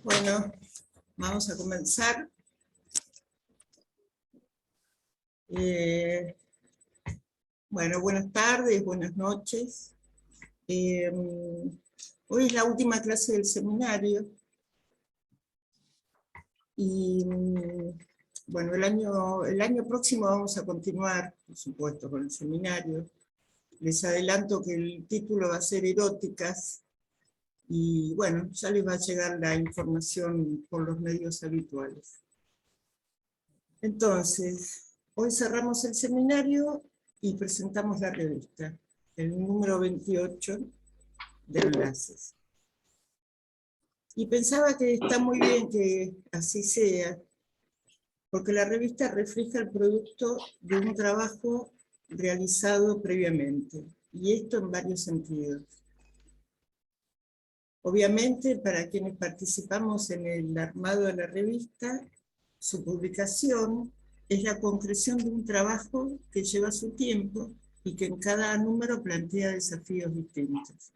Bueno, vamos a comenzar. Bueno, buenas tardes, buenas noches. Hoy es la última clase del seminario. Y bueno, el año próximo vamos a continuar, por supuesto, con el seminario. Les adelanto que el título va a ser Eróticas. Y bueno, ya les va a llegar la información por los medios habituales. Entonces, hoy cerramos el seminario y presentamos la revista, el número 28 de Enlaces. Y pensaba que está muy bien que así sea, porque la revista refleja el producto de un trabajo realizado previamente, y esto en varios sentidos. Obviamente, para quienes participamos en el armado de la revista, su publicación es la concreción de un trabajo que lleva su tiempo y que en cada número plantea desafíos distintos.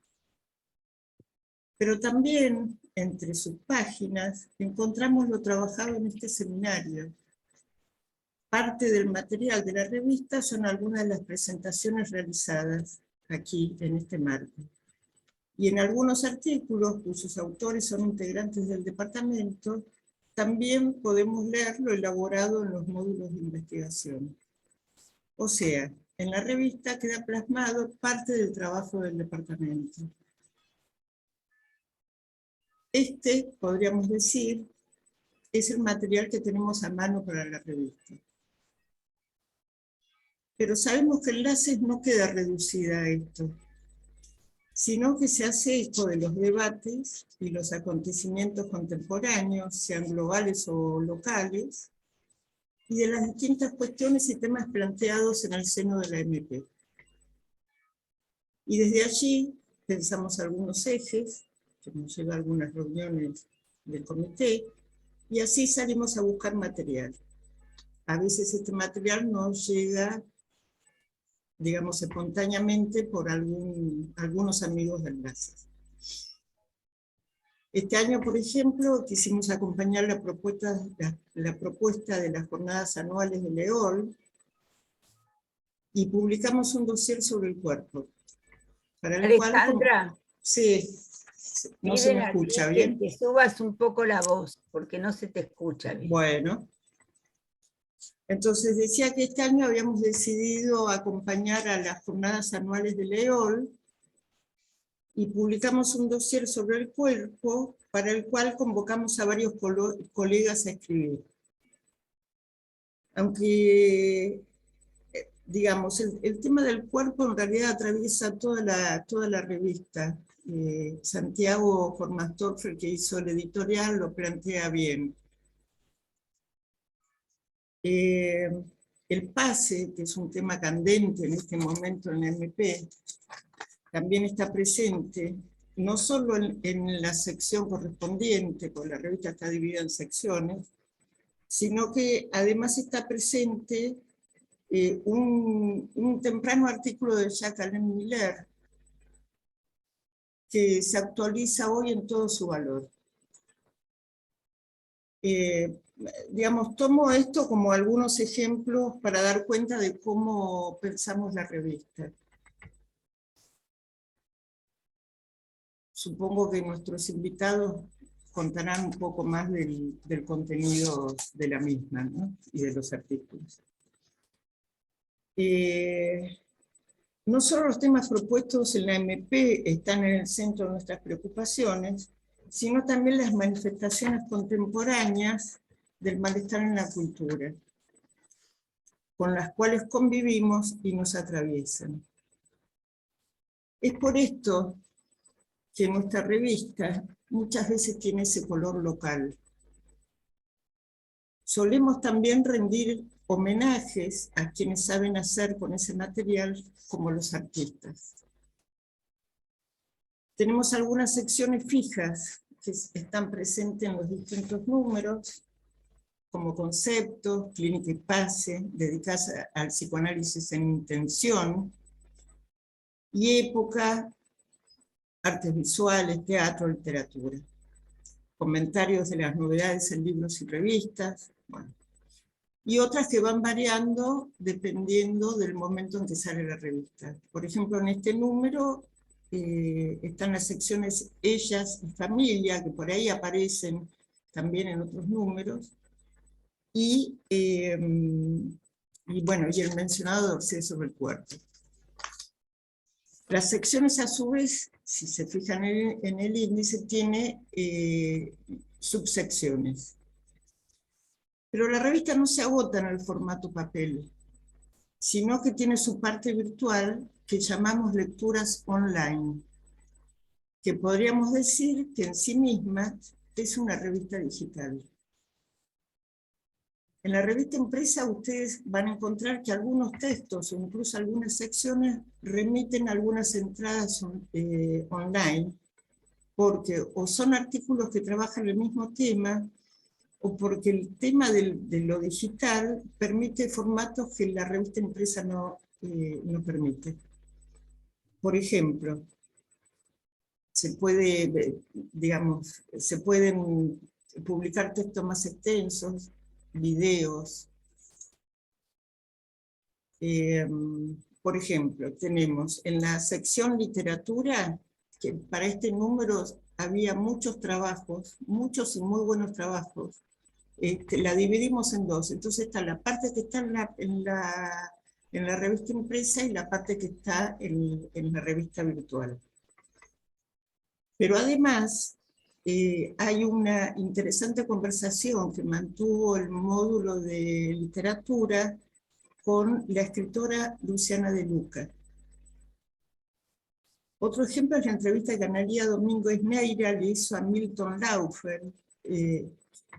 Pero también, entre sus páginas, encontramos lo trabajado en este seminario. Parte del material de la revista son algunas de las presentaciones realizadas aquí, en este marco. Y en algunos artículos, cuyos autores son integrantes del departamento, también podemos leer lo elaborado en los módulos de investigación. O sea, en la revista queda plasmado parte del trabajo del departamento. Este, podríamos decir, es el material que tenemos a mano para la revista. Pero sabemos que Enlaces no queda reducida a esto, sino que se hace eco de los debates y los acontecimientos contemporáneos, sean globales o locales, y de las distintas cuestiones y temas planteados en el seno de la MP. Y desde allí pensamos algunos ejes, que nos lleva a algunas reuniones del comité, y así salimos a buscar material. A veces este material nos llega, digamos, espontáneamente por algunos amigos de Enlaces. Este año, por ejemplo, quisimos acompañar la propuesta de las jornadas anuales de EOL y publicamos un dossier sobre el cuerpo. Para el Alejandra, cual, sí, no se me escucha bien. Que subas un poco la voz, porque no se te escucha bien. Bueno. Entonces decía que este año habíamos decidido acompañar a las jornadas anuales de EOL y publicamos un dossier sobre el cuerpo para el cual convocamos a varios colegas a escribir. Aunque, digamos, el tema del cuerpo en realidad atraviesa toda la revista. Santiago Formastorfer, que hizo el editorial, lo plantea bien. El pase, que es un tema candente en este momento en la MP, también está presente, no solo en la sección correspondiente, porque la revista está dividida en secciones, sino que además está presente un temprano artículo de Jacqueline Miller, que se actualiza hoy en todo su valor. Digamos, tomo esto como algunos ejemplos para dar cuenta de cómo pensamos la revista. Supongo que nuestros invitados contarán un poco más del contenido de la misma, ¿no? Y de los artículos. No solo los temas propuestos en la MP están en el centro de nuestras preocupaciones, sino también las manifestaciones contemporáneas del malestar en la cultura, con las cuales convivimos y nos atraviesan. Es por esto que nuestra revista muchas veces tiene ese color local. Solemos también rendir homenajes a quienes saben hacer con ese material, como los artistas. Tenemos algunas secciones fijas que están presentes en los distintos números, como conceptos, clínica y pase, dedicadas al psicoanálisis en intención, y época, artes visuales, teatro, literatura. comentarios de las novedades en libros y revistas, bueno. Y otras que van variando dependiendo del momento en que sale la revista. Por ejemplo, en este número están las secciones Ellas y Familia, que por ahí aparecen también en otros números, y bueno, y el mencionado dossier sobre el cuerpo. Las secciones, a su vez, si se fijan en el índice, tiene subsecciones. Pero la revista no se agota en el formato papel, sino que tiene su parte virtual que llamamos lecturas online, que podríamos decir que en sí misma es una revista digital. En la revista impresa ustedes van a encontrar que algunos textos o incluso algunas secciones remiten a algunas entradas online, porque o son artículos que trabajan el mismo tema, o porque el tema de lo digital permite formatos que la revista impresa no permite. Por ejemplo, se pueden publicar textos más extensos, videos. Por ejemplo, tenemos en la sección literatura, que para este número había muchos trabajos, muchos y muy buenos trabajos. La dividimos en dos. Entonces está la parte que está en la revista impresa y la parte que está en la revista virtual. Pero además hay una interesante conversación que mantuvo el módulo de literatura con la escritora Luciana De Luca. Otro ejemplo es la entrevista que Analía Domínguez Neira le hizo a Milton Laufer,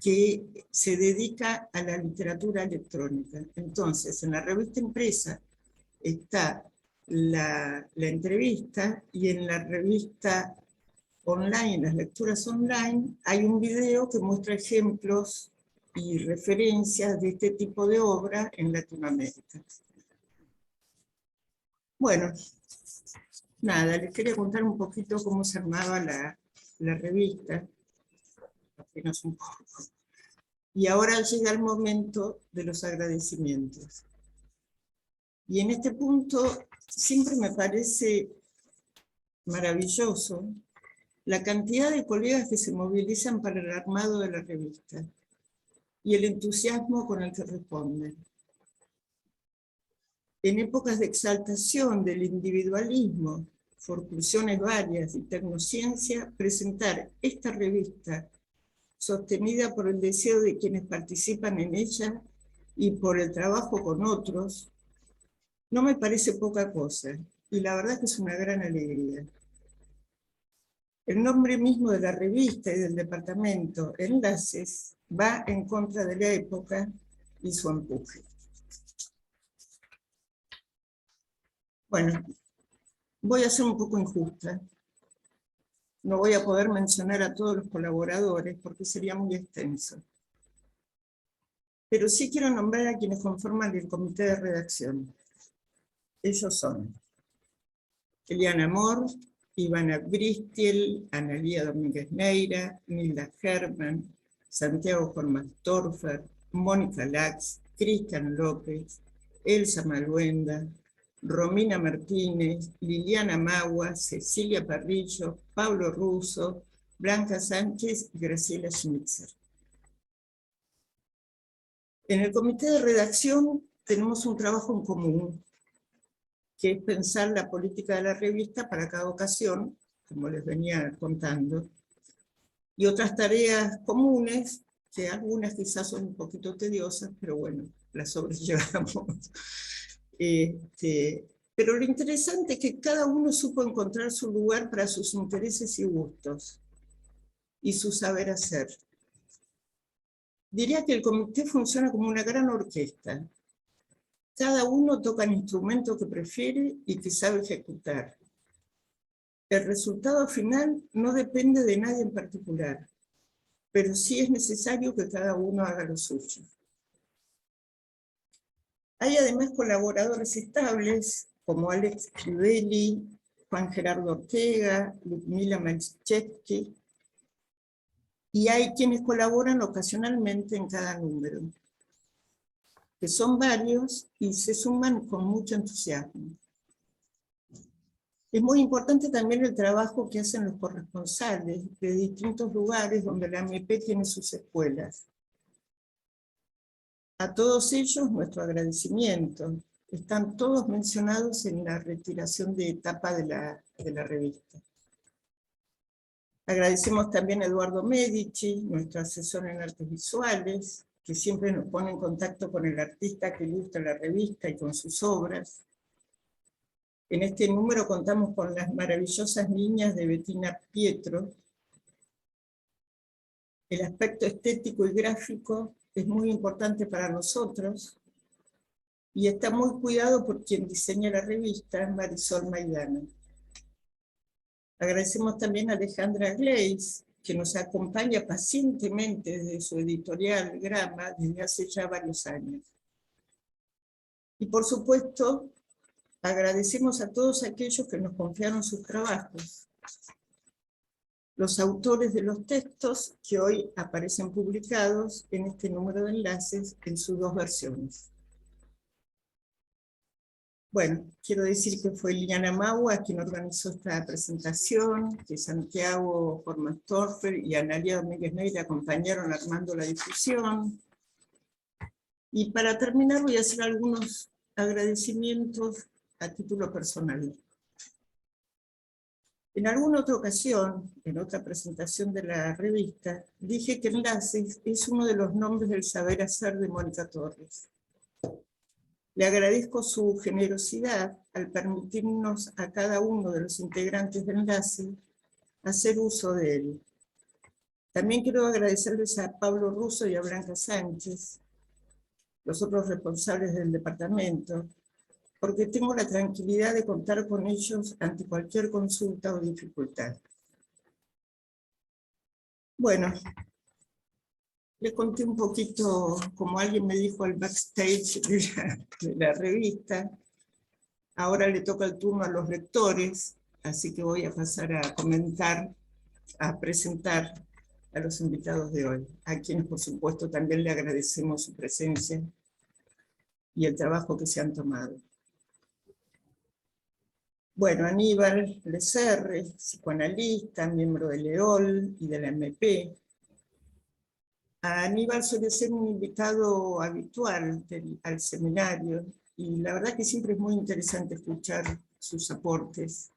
que se dedica a la literatura electrónica. Entonces, en la revista impresa está la entrevista, y en la revista online, en las lecturas online, hay un video que muestra ejemplos y referencias de este tipo de obra en Latinoamérica. Bueno, nada, les quería contar un poquito cómo se armaba la revista, apenas un poco. Y ahora llega el momento de los agradecimientos. Y en este punto siempre me parece maravilloso la cantidad de colegas que se movilizan para el armado de la revista y el entusiasmo con el que responden. En épocas de exaltación del individualismo, forclusiones varias y tecnociencia, presentar esta revista, sostenida por el deseo de quienes participan en ella y por el trabajo con otros, no me parece poca cosa, y la verdad que es una gran alegría. El nombre mismo de la revista y del departamento, Enlaces, va en contra de la época y su empuje. Bueno, voy a ser un poco injusta. No voy a poder mencionar a todos los colaboradores porque sería muy extenso. Pero sí quiero nombrar a quienes conforman el comité de redacción. Ellos son Eliana Amor, Ivana Bristiel, Analía Domínguez Neira, Nilda Herman, Santiago Formastorfer, Mónica Lax, Cristian López, Elsa Maluenda, Romina Martínez, Liliana Magua, Cecilia Parrillo, Pablo Russo, Blanca Sánchez y Graciela Schmitzer. En el comité de redacción tenemos un trabajo en común, que es pensar la política de la revista para cada ocasión, como les venía contando, y otras tareas comunes, que algunas quizás son un poquito tediosas, pero bueno, las sobrellevamos. Pero lo interesante es que cada uno supo encontrar su lugar para sus intereses y gustos, y su saber hacer. Diría que el comité funciona como una gran orquesta. Cada uno toca el instrumento que prefiere y que sabe ejecutar. El resultado final no depende de nadie en particular, pero sí es necesario que cada uno haga lo suyo. Hay además colaboradores estables, como Alex Crivelli, Juan Gerardo Ortega, Ludmila Malchevsky, y hay quienes colaboran ocasionalmente en cada número, que son varios y se suman con mucho entusiasmo. Es muy importante también el trabajo que hacen los corresponsales de distintos lugares donde la AMP tiene sus escuelas. A todos ellos nuestro agradecimiento. Están todos mencionados en la retiración de etapa de la revista. Agradecemos también a Eduardo Medici, nuestro asesor en artes visuales, que siempre nos pone en contacto con el artista que ilustra la revista y con sus obras. En este número contamos con las maravillosas niñas de Bettina Pietro. El aspecto estético y gráfico es muy importante para nosotros y está muy cuidado por quien diseña la revista, Marisol Maidana. Agradecemos también a Alejandra Gleis, que nos acompaña pacientemente desde su editorial Grama desde hace ya varios años. Y por supuesto, agradecemos a todos aquellos que nos confiaron sus trabajos. Los autores de los textos que hoy aparecen publicados en este número de enlaces en sus dos versiones. Bueno, quiero decir que fue Liliana Maua quien organizó esta presentación, que Santiago Formastorfer y Analia Domínguez Neira acompañaron armando la difusión. Y para terminar voy a hacer algunos agradecimientos a título personal. En alguna otra ocasión, en otra presentación de la revista, dije que Enlaces es uno de los nombres del saber hacer de Mónica Torres. Le agradezco su generosidad al permitirnos a cada uno de los integrantes de Enlace hacer uso de él. También quiero agradecerles a Pablo Russo y a Blanca Sánchez, los otros responsables del departamento, porque tengo la tranquilidad de contar con ellos ante cualquier consulta o dificultad. Bueno, les conté un poquito, como alguien me dijo, al backstage de la revista. Ahora le toca el turno a los lectores, así que voy a pasar a comentar, a presentar a los invitados de hoy, a quienes por supuesto también le agradecemos su presencia y el trabajo que se han tomado. Bueno, Aníbal Lecerre, psicoanalista, miembro de LEOL y de la MP. A Aníbal suele ser un invitado habitual al seminario, y la verdad que siempre es muy interesante escuchar sus aportes.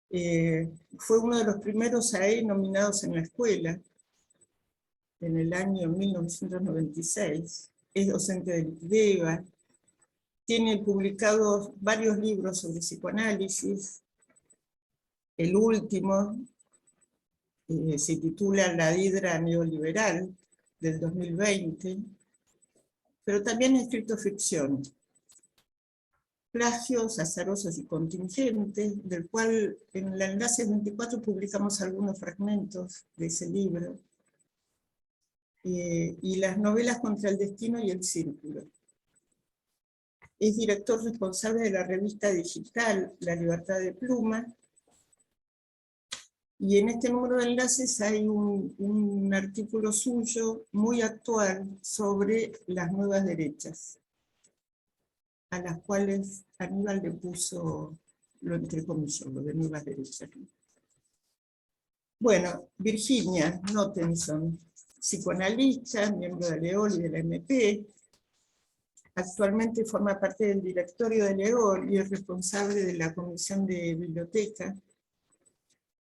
Fue uno de los primeros AE nominados en la escuela, en el año 1996. Es docente del IPDEVA. Tiene publicados varios libros sobre psicoanálisis. El último se titula La Hidra Neoliberal, del 2020, pero también ha escrito ficción. Plagios azarosos y contingentes, del cual en el Enlace 24 publicamos algunos fragmentos de ese libro, y las novelas Contra el Destino y El Círculo. Es director responsable de la revista digital La Libertad de Pluma, y en este número de enlaces hay un artículo suyo muy actual sobre las nuevas derechas, a las cuales Aníbal le puso, lo entrecomilló, lo de nuevas derechas. Bueno, Virginia Nottenson, psicoanalista, miembro de LEOL y de la MP, actualmente forma parte del directorio de LEOL y es responsable de la Comisión de Biblioteca.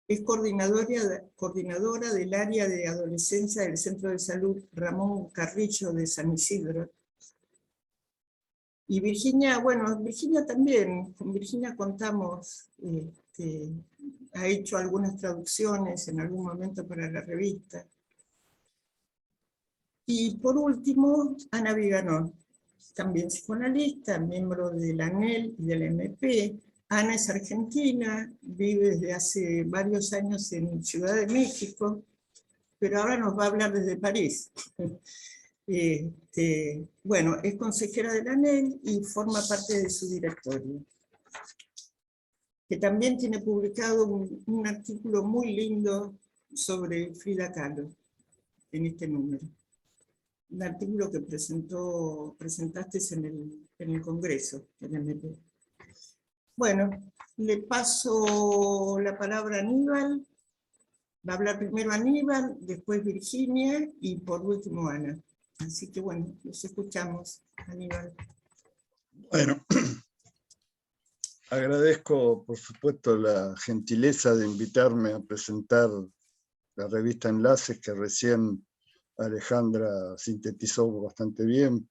Es coordinadora del área de adolescencia del Centro de Salud Ramón Carrillo de San Isidro. Y Virginia, bueno, Virginia también, con Virginia contamos, ha hecho algunas traducciones en algún momento para la revista. Y por último, Ana Viganó, también psicoanalista, miembro de la ANEL y de la MP. Ana es argentina, vive desde hace varios años en Ciudad de México, pero ahora nos va a hablar desde París. Bueno, es consejera de la ANEL y forma parte de su directorio, que también tiene publicado un artículo muy lindo sobre Frida Kahlo en este número. Un artículo que presentaste en el Congreso, en MP. Bueno, le paso la palabra a Aníbal. Va a hablar primero Aníbal, después Virginia y por último Ana. Así que bueno, los escuchamos, Aníbal. Bueno, agradezco por supuesto la gentileza de invitarme a presentar la revista Enlaces que recién Alejandra sintetizó bastante bien.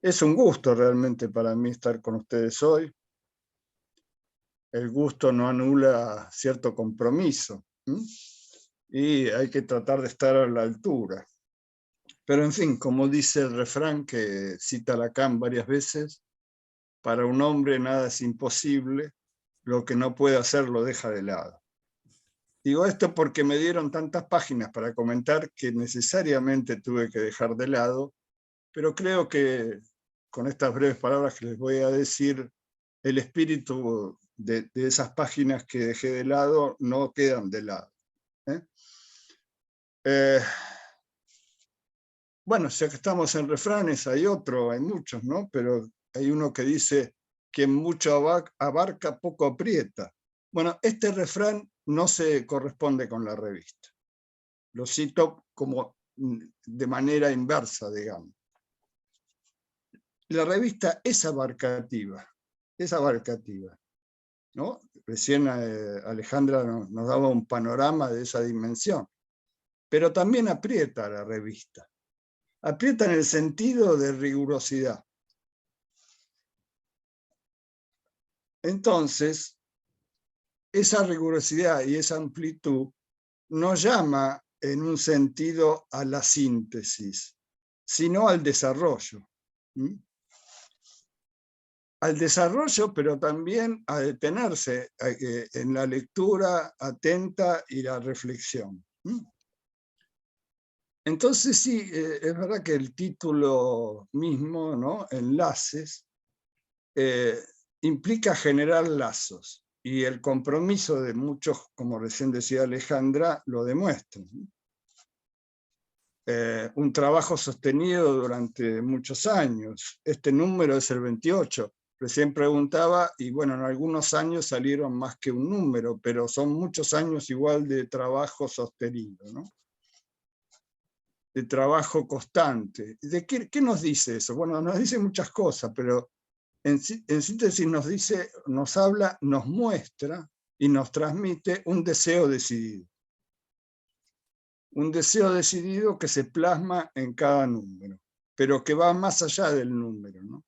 Es un gusto realmente para mí estar con ustedes hoy. El gusto no anula cierto compromiso, y hay que tratar de estar a la altura. Pero en fin, como dice el refrán que cita Lacan varias veces, para un hombre nada es imposible, lo que no puede hacer lo deja de lado. Digo esto porque me dieron tantas páginas para comentar que necesariamente tuve que dejar de lado, pero creo que con estas breves palabras que les voy a decir, el espíritu de esas páginas que dejé de lado no quedan de lado. Bueno, ya que estamos en refranes, hay muchos, ¿no? Pero hay uno que dice, quien mucho abarca, poco aprieta. Bueno, este refrán no se corresponde con la revista. Lo cito como de manera inversa, digamos. La revista es abarcativa, ¿no? Recién Alejandra nos daba un panorama de esa dimensión, pero también aprieta la revista. Aprieta en el sentido de rigurosidad. Entonces, esa rigurosidad y esa amplitud nos llama en un sentido a la síntesis, sino al desarrollo. Al desarrollo, pero también a detenerse en la lectura atenta y la reflexión. Entonces sí, es verdad que el título mismo, ¿no? Enlaces, implica generar lazos, y el compromiso de muchos, como recién decía Alejandra, lo demuestra. Un trabajo sostenido durante muchos años. Este número es el 28. Recién preguntaba, y bueno, en algunos años salieron más que un número, pero son muchos años igual de trabajo sostenido, ¿no? De trabajo constante. ¿Qué nos dice eso? Bueno, nos dice muchas cosas, pero en síntesis nos habla, nos muestra y nos transmite un deseo decidido. Un deseo decidido que se plasma en cada número, pero que va más allá del número, ¿no?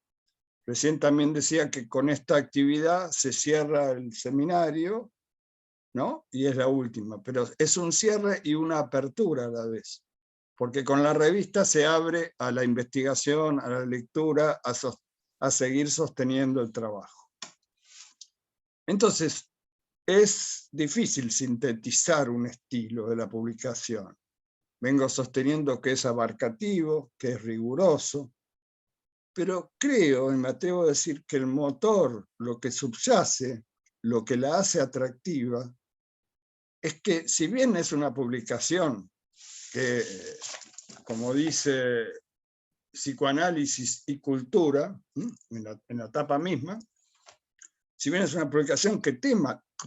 Recién también decía que con esta actividad se cierra el seminario, ¿no? Y es la última, pero es un cierre y una apertura a la vez, porque con la revista se abre a la investigación, a la lectura, a seguir sosteniendo el trabajo. Entonces, es difícil sintetizar un estilo de la publicación. Vengo sosteniendo que es abarcativo, que es riguroso, pero creo, y me atrevo a decir, que el motor, lo que subyace, lo que la hace atractiva, es que si bien es una publicación que, como dice Psicoanálisis y Cultura, en la tapa misma, si bien es una publicación que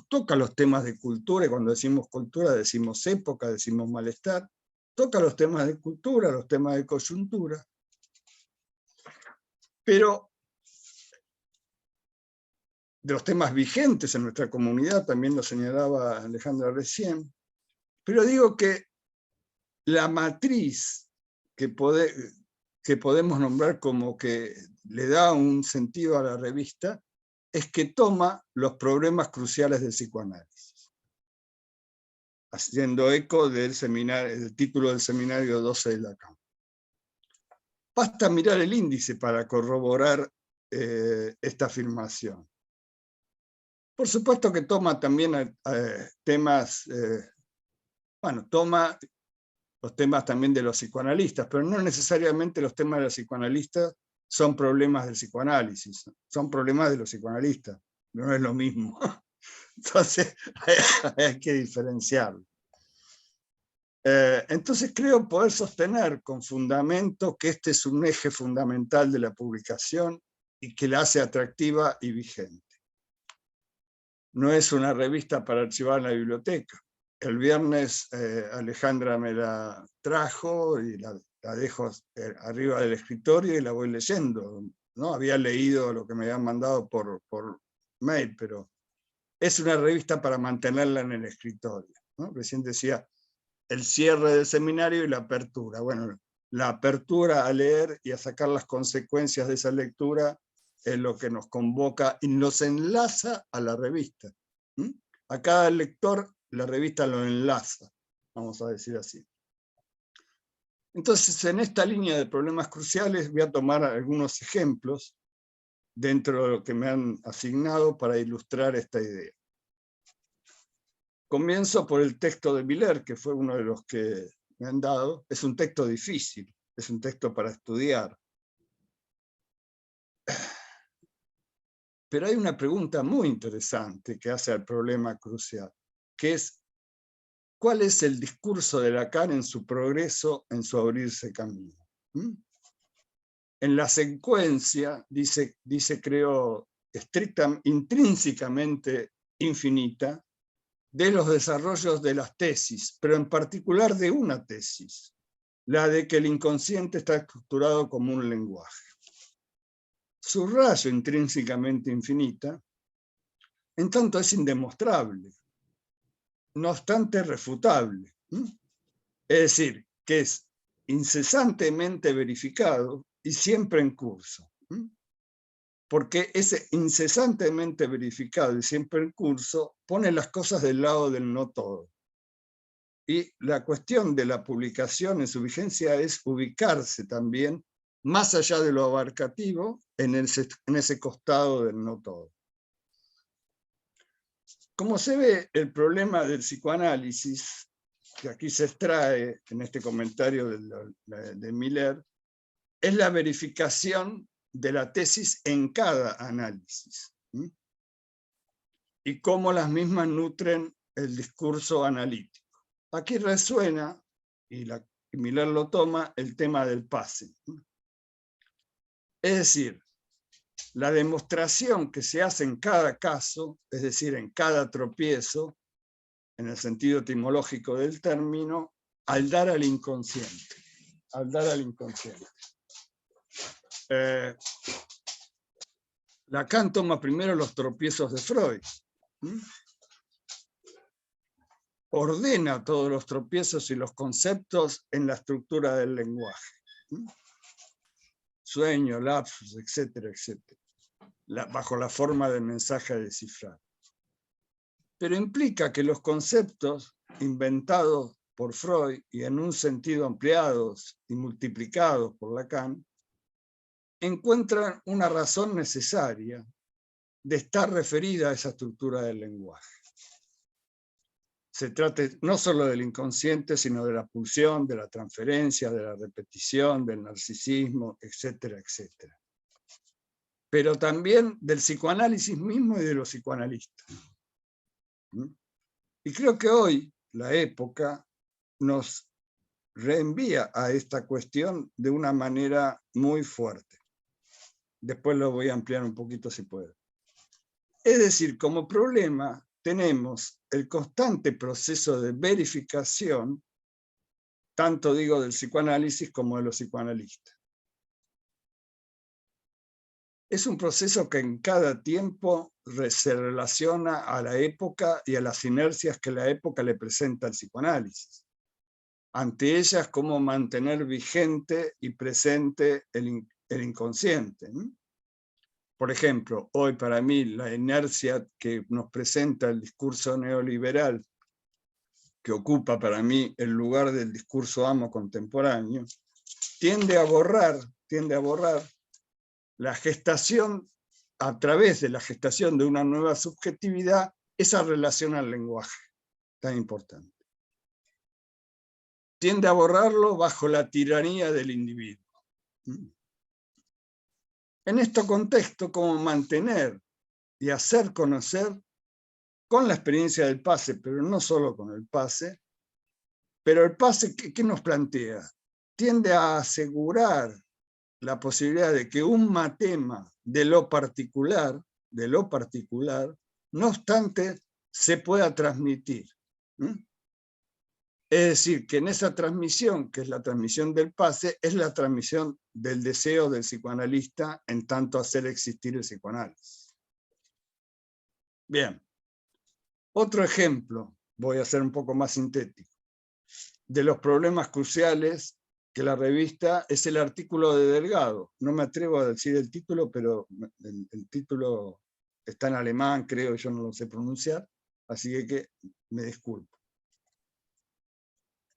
toca los temas de cultura, y cuando decimos cultura decimos época, decimos malestar, toca los temas de cultura, los temas de coyuntura, pero de los temas vigentes en nuestra comunidad, también lo señalaba Alejandra recién, pero digo que la matriz que podemos nombrar como que le da un sentido a la revista es que toma los problemas cruciales del psicoanálisis, haciendo eco del título del seminario 12 de Lacan. Basta mirar el índice para corroborar esta afirmación. Por supuesto que toma también temas, toma los temas también de los psicoanalistas, pero no necesariamente los temas de los psicoanalistas son problemas del psicoanálisis, son problemas de los psicoanalistas, no es lo mismo. Entonces hay que diferenciarlo. Entonces creo poder sostener con fundamento que este es un eje fundamental de la publicación y que la hace atractiva y vigente. No es una revista para archivar en la biblioteca. El viernes Alejandra me la trajo y la dejo arriba del escritorio y la voy leyendo, ¿no? Había leído lo que me habían mandado por mail, pero es una revista para mantenerla en el escritorio, ¿no? Recién decía el cierre del seminario y la apertura. Bueno, la apertura a leer y a sacar las consecuencias de esa lectura es lo que nos convoca y nos enlaza a la revista. A cada lector la revista lo enlaza, vamos a decir así. Entonces, en esta línea de problemas cruciales voy a tomar algunos ejemplos dentro de lo que me han asignado para ilustrar esta idea. Comienzo por el texto de Miller, que fue uno de los que me han dado. Es un texto difícil, es un texto para estudiar. Pero hay una pregunta muy interesante que hace al problema crucial, que es, ¿cuál es el discurso de Lacan en su progreso, en su abrirse camino? En la secuencia, dice creo, intrínsecamente infinita, de los desarrollos de las tesis, pero en particular de una tesis, la de que el inconsciente está estructurado como un lenguaje. Subrayo intrínsecamente infinita, en tanto es indemostrable, no obstante refutable. Es decir, que es incesantemente verificado y siempre en curso. Porque ese incesantemente verificado y siempre en curso pone las cosas del lado del no todo. Y la cuestión de la publicación en su vigencia es ubicarse también más allá de lo abarcativo en ese costado del no todo. Como se ve, el problema del psicoanálisis, que aquí se extrae en este comentario de Miller, es la verificación de la tesis en cada análisis, y cómo las mismas nutren el discurso analítico. Aquí resuena, y Miller lo toma, el tema del pase. Es decir, la demostración que se hace en cada caso, es decir, en cada tropiezo, en el sentido etimológico del término, al dar al inconsciente. Al dar al inconsciente. Lacan toma primero los tropiezos de Freud. Ordena todos los tropiezos y los conceptos en la estructura del lenguaje. Sueño, lapsus, etcétera, etcétera. Bajo la forma de mensaje a descifrar. Pero implica que los conceptos inventados por Freud y en un sentido ampliados y multiplicados por Lacan, encuentran una razón necesaria de estar referida a esa estructura del lenguaje. Se trata no solo del inconsciente, sino de la pulsión, de la transferencia, de la repetición, del narcisismo, etcétera, etcétera. Pero también del psicoanálisis mismo y de los psicoanalistas. Y creo que hoy la época nos reenvía a esta cuestión de una manera muy fuerte. Después lo voy a ampliar un poquito si puedo. Es decir, como problema tenemos el constante proceso de verificación, tanto digo del psicoanálisis como de los psicoanalistas. Es un proceso que en cada tiempo se relaciona a la época y a las inercias que la época le presenta al psicoanálisis. Ante ellas, cómo mantener vigente y presente el inconsciente. Por ejemplo, hoy para mí la inercia que nos presenta el discurso neoliberal, que ocupa para mí el lugar del discurso amo contemporáneo, tiende a borrar la gestación, a través de la gestación de una nueva subjetividad, esa relación al lenguaje tan importante. Tiende a borrarlo bajo la tiranía del individuo. En este contexto, cómo mantener y hacer conocer, con la experiencia del pase, pero no solo con el pase, Pero el PASE, ¿qué nos plantea? Tiende a asegurar la posibilidad de que un matema de lo particular, no obstante, se pueda transmitir. Es decir, que en esa transmisión, que es la transmisión del PASE, es la transmisión del deseo del psicoanalista en tanto hacer existir el psicoanálisis. Bien. Otro ejemplo, voy a ser un poco más sintético, de los problemas cruciales que la revista es el artículo de Delgado. No me atrevo a decir el título, pero el título está en alemán, creo, yo no lo sé pronunciar, así que me disculpo.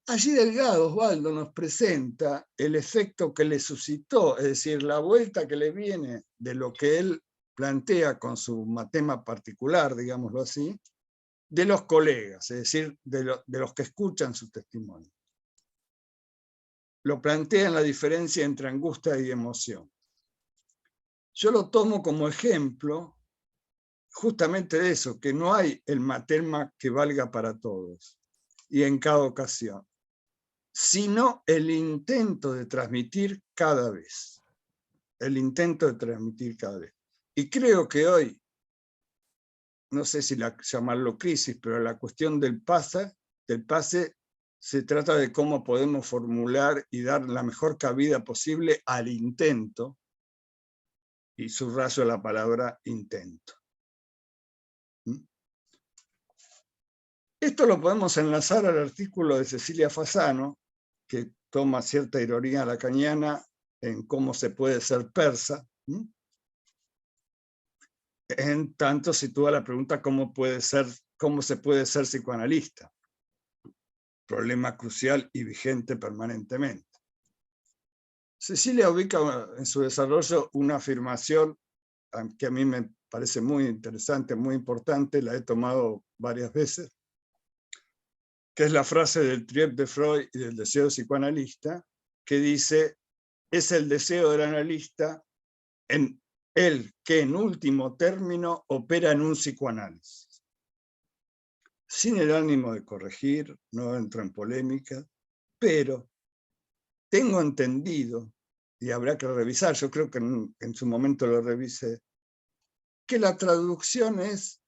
Allí Delgado, Osvaldo, nos presenta el efecto que le suscitó, es decir, la vuelta que le viene de lo que él plantea con su matema particular, digámoslo así, de los colegas, es decir, de los que escuchan su testimonio. Lo plantea en la diferencia entre angustia y emoción. Yo lo tomo como ejemplo justamente de eso, que no hay el matema que valga para todos y en cada ocasión, sino el intento de transmitir cada vez. El intento de transmitir cada vez. Y creo que hoy, no sé si llamarlo crisis, pero la cuestión del pase se trata de cómo podemos formular y dar la mejor cabida posible al intento, y subrayo la palabra intento. Esto lo podemos enlazar al artículo de Cecilia Fasano, que toma cierta ironía lacaniana en cómo se puede ser persa. En tanto sitúa la pregunta cómo se puede ser psicoanalista. Problema crucial y vigente permanentemente. Cecilia ubica en su desarrollo una afirmación que a mí me parece muy interesante, muy importante, la he tomado varias veces, que es la frase del Trieb de Freud y del deseo psicoanalista, que dice, es el deseo del analista en el que en último término opera en un psicoanálisis. Sin el ánimo de corregir, no entro en polémica, pero tengo entendido, y habrá que revisar, yo creo que en su momento lo revisé, que la traducción es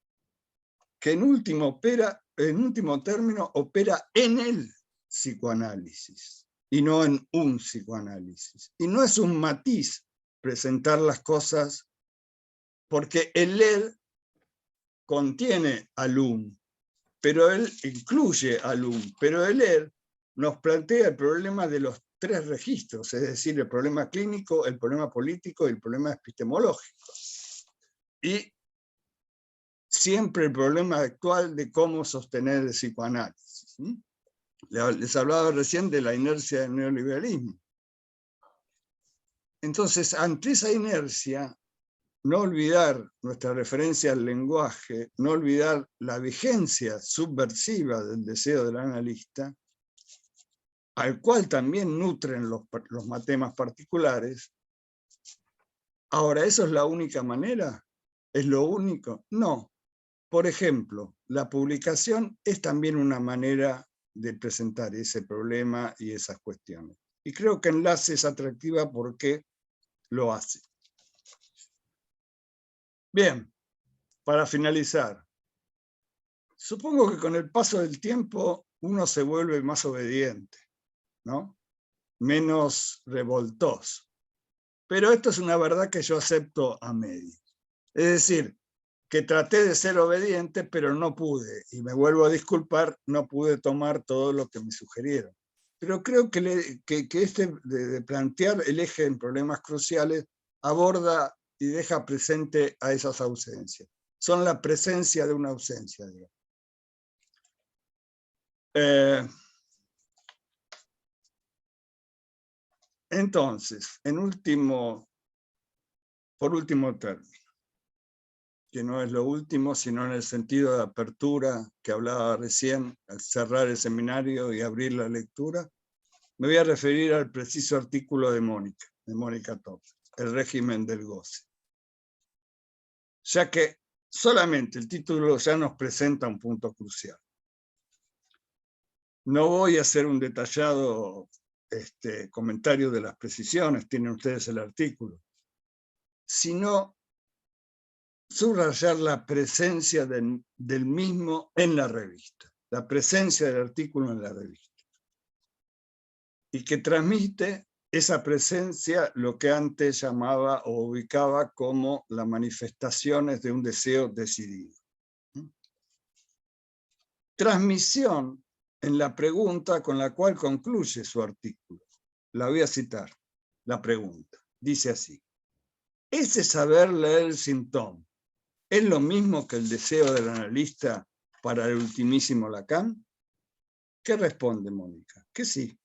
que en último término opera en el psicoanálisis y no en un psicoanálisis. Y no es un matiz presentar las cosas, porque el él contiene al un, pero él incluye al un, pero el él nos plantea el problema de los tres registros, es decir, el problema clínico, el problema político y el problema epistemológico. Y siempre el problema actual de cómo sostener el psicoanálisis. Les hablaba recién de la inercia del neoliberalismo. Entonces, ante esa inercia, no olvidar nuestra referencia al lenguaje, no olvidar la vigencia subversiva del deseo del analista, al cual también nutren los matemas particulares. Ahora, ¿eso es la única manera? ¿Es lo único? No. Por ejemplo, la publicación es también una manera de presentar ese problema y esas cuestiones. Y creo que Enlace es atractiva porque lo hace. Bien, para finalizar, supongo que con el paso del tiempo uno se vuelve más obediente, ¿no? Menos revoltoso. Pero esto es una verdad que yo acepto a medias. Es decir, que traté de ser obediente, pero no pude. Y me vuelvo a disculpar, no pude tomar todo lo que me sugirieron. Pero creo que este de plantear el eje en problemas cruciales aborda y deja presente a esas ausencias. Son la presencia de una ausencia, digamos. Entonces, por último término, que no es lo último, sino en el sentido de apertura que hablaba recién, al cerrar el seminario y abrir la lectura, me voy a referir al preciso artículo de Mónica Topp, el régimen del goce. Ya que solamente el título ya nos presenta un punto crucial. No voy a hacer un detallado comentario de las precisiones, tienen ustedes el artículo, sino subrayar la presencia del mismo en la revista, la presencia del artículo en la revista, y que transmite esa presencia lo que antes llamaba o ubicaba como las manifestaciones de un deseo decidido. Transmisión en la pregunta con la cual concluye su artículo. La voy a citar, la pregunta. Dice así: ¿ese saber leer el síntoma es lo mismo que el deseo del analista para el ultimísimo Lacan? ¿Qué responde Mónica? Que sí.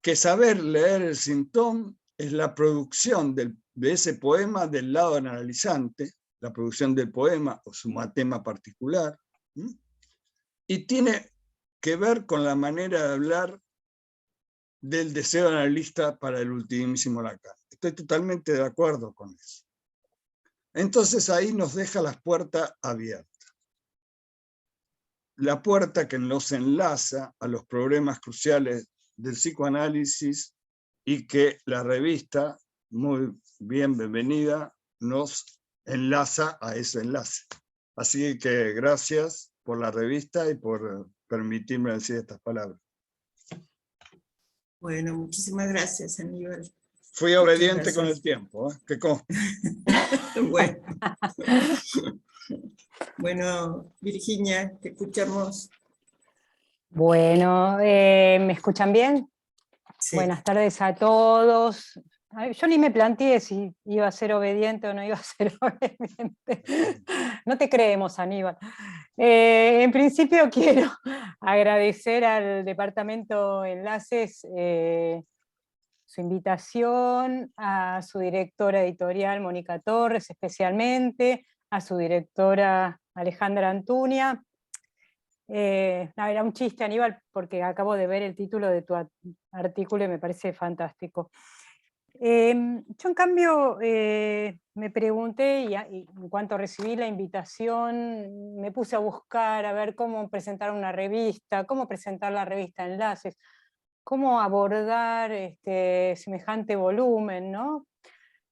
Que saber leer el síntoma es la producción de ese poema del lado del analizante, la producción del poema o su tema particular, y tiene que ver con la manera de hablar del deseo analista para el ultimísimo Lacan. Estoy totalmente de acuerdo con eso. Entonces ahí nos deja las puertas abiertas. La puerta que nos enlaza a los problemas cruciales del psicoanálisis y que la revista, muy bienvenida, nos enlaza a ese enlace. Así que gracias por la revista y por permitirme decir estas palabras. Bueno, muchísimas gracias, Aníbal. Fui obediente con el tiempo, ¿eh? Que conste. Bueno. Bueno, Virginia, te escuchamos. Bueno, ¿me escuchan bien? Sí. Buenas tardes a todos. Ay, yo ni me planteé si iba a ser obediente o no iba a ser obediente. No te creemos, Aníbal. En principio quiero agradecer al Departamento Enlaces su invitación, a su directora editorial, Mónica Torres, especialmente, a su directora, Alejandra Antuña. Era un chiste, Aníbal, porque acabo de ver el título de tu artículo y me parece fantástico. Yo, en cambio, me pregunté, y en cuanto recibí la invitación, me puse a buscar, a ver cómo presentar una revista, cómo presentar la revista Enlaces, cómo abordar semejante volumen, ¿no?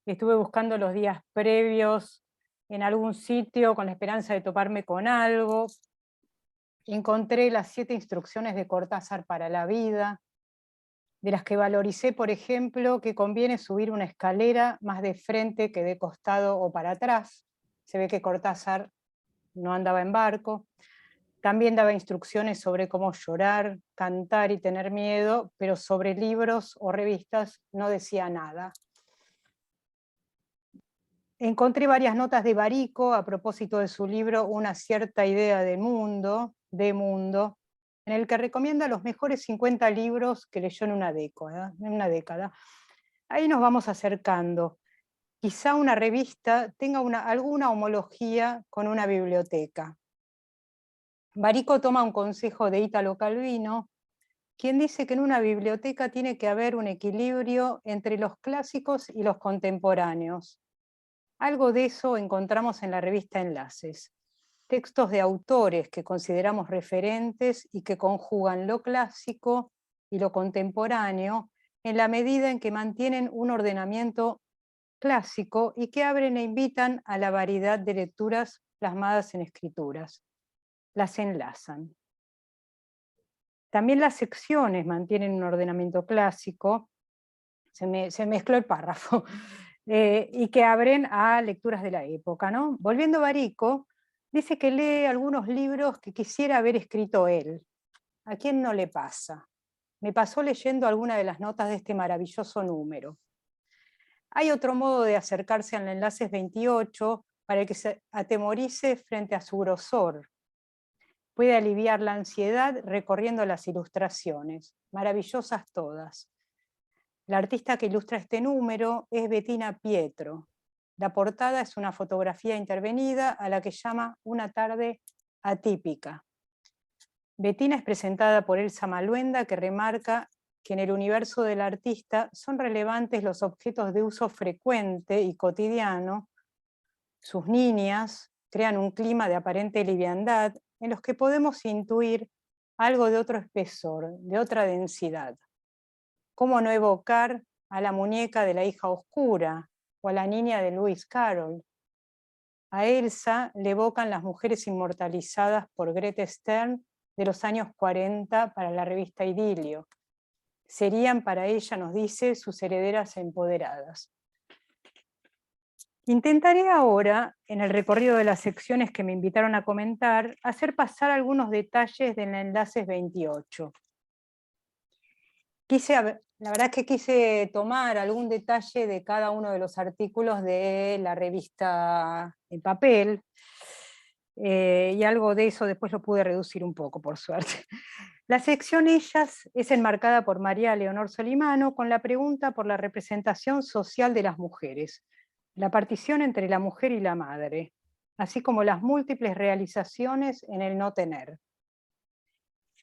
Estuve buscando los días previos en algún sitio con la esperanza de toparme con algo. Encontré las 7 instrucciones de Cortázar para la vida, de las que valoricé, por ejemplo, que conviene subir una escalera más de frente que de costado o para atrás. Se ve que Cortázar no andaba en barco. También daba instrucciones sobre cómo llorar, cantar y tener miedo, pero sobre libros o revistas no decía nada. Encontré varias notas de Barico a propósito de su libro Una cierta idea de mundo, en el que recomienda los mejores 50 libros que leyó en una década. Ahí nos vamos acercando. Quizá una revista tenga alguna homología con una biblioteca. Barico toma un consejo de Ítalo Calvino, quien dice que en una biblioteca tiene que haber un equilibrio entre los clásicos y los contemporáneos. Algo de eso encontramos en la revista Enlaces. Textos de autores que consideramos referentes y que conjugan lo clásico y lo contemporáneo en la medida en que mantienen un ordenamiento clásico y que abren e invitan a la variedad de lecturas plasmadas en escrituras. Las enlazan. También las secciones mantienen un ordenamiento clásico, se mezcló el párrafo, y que abren a lecturas de la época, ¿no? Volviendo a Barico, dice que lee algunos libros que quisiera haber escrito él. ¿A quién no le pasa? Me pasó leyendo alguna de las notas de este maravilloso número. Hay otro modo de acercarse al Enlaces 28 para el que se atemorice frente a su grosor. Puede aliviar la ansiedad recorriendo las ilustraciones, maravillosas todas. La artista que ilustra este número es Bettina Pietro. La portada es una fotografía intervenida a la que llama Una tarde atípica. Bettina es presentada por Elsa Maluenda, que remarca que en el universo del artista son relevantes los objetos de uso frecuente y cotidiano. Sus niñas crean un clima de aparente liviandad en los que podemos intuir algo de otro espesor, de otra densidad. ¿Cómo no evocar a la muñeca de La hija oscura o a la niña de Lewis Carroll? A Elsa le evocan las mujeres inmortalizadas por Grete Stern de los años 40 para la revista Idilio. Serían para ella, nos dice, sus herederas empoderadas. Intentaré ahora, en el recorrido de las secciones que me invitaron a comentar, hacer pasar algunos detalles del Enlaces 28. La verdad es que quise tomar algún detalle de cada uno de los artículos de la revista en papel, y algo de eso después lo pude reducir un poco, por suerte. La sección Ellas es enmarcada por María Leonor Solimano con la pregunta por la representación social de las mujeres, la partición entre la mujer y la madre, así como las múltiples realizaciones en el no tener.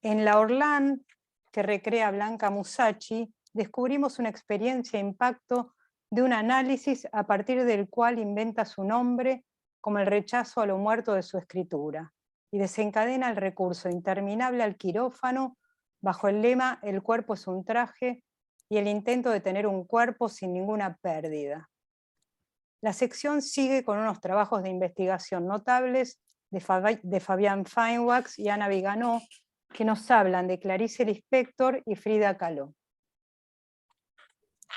En La Orlán, que recrea Blanca Musacci, descubrimos una experiencia e impacto de un análisis a partir del cual inventa su nombre como el rechazo a lo muerto de su escritura, y desencadena el recurso interminable al quirófano bajo el lema «El cuerpo es un traje» y el intento de tener un cuerpo sin ninguna pérdida. La sección sigue con unos trabajos de investigación notables de Fabián Feinwachs y Ana Viganó, que nos hablan de Clarice Lispector y Frida Kahlo.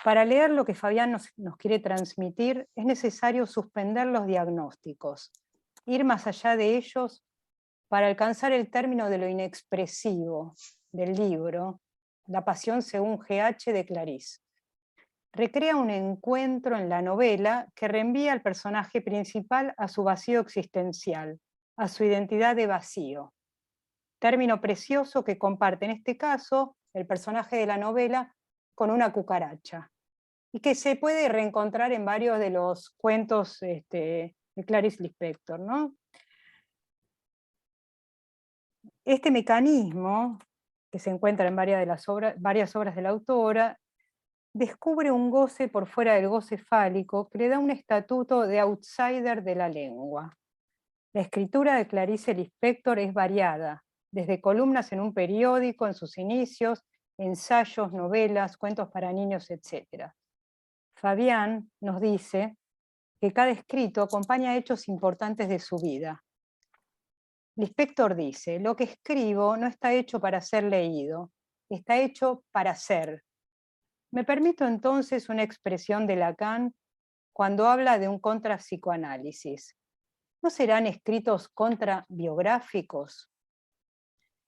Para leer lo que Fabián nos quiere transmitir, es necesario suspender los diagnósticos, ir más allá de ellos para alcanzar el término de lo inexpresivo del libro, La pasión según GH de Clarice. Recrea un encuentro en la novela que reenvía al personaje principal a su vacío existencial, a su identidad de vacío. Término precioso que comparte en este caso el personaje de la novela con una cucaracha, y que se puede reencontrar en varios de los cuentos de Clarice Lispector, ¿no? Este mecanismo, que se encuentra en varias obras de la autora, descubre un goce por fuera del goce fálico que le da un estatuto de outsider de la lengua. La escritura de Clarice Lispector es variada, desde columnas en un periódico en sus inicios, ensayos, novelas, cuentos para niños, etc. Fabián nos dice que cada escrito acompaña hechos importantes de su vida. Lispector dice: lo que escribo no está hecho para ser leído, está hecho para ser. Me permito entonces una expresión de Lacan cuando habla de un contrapsicoanálisis. ¿No serán escritos contrabiográficos?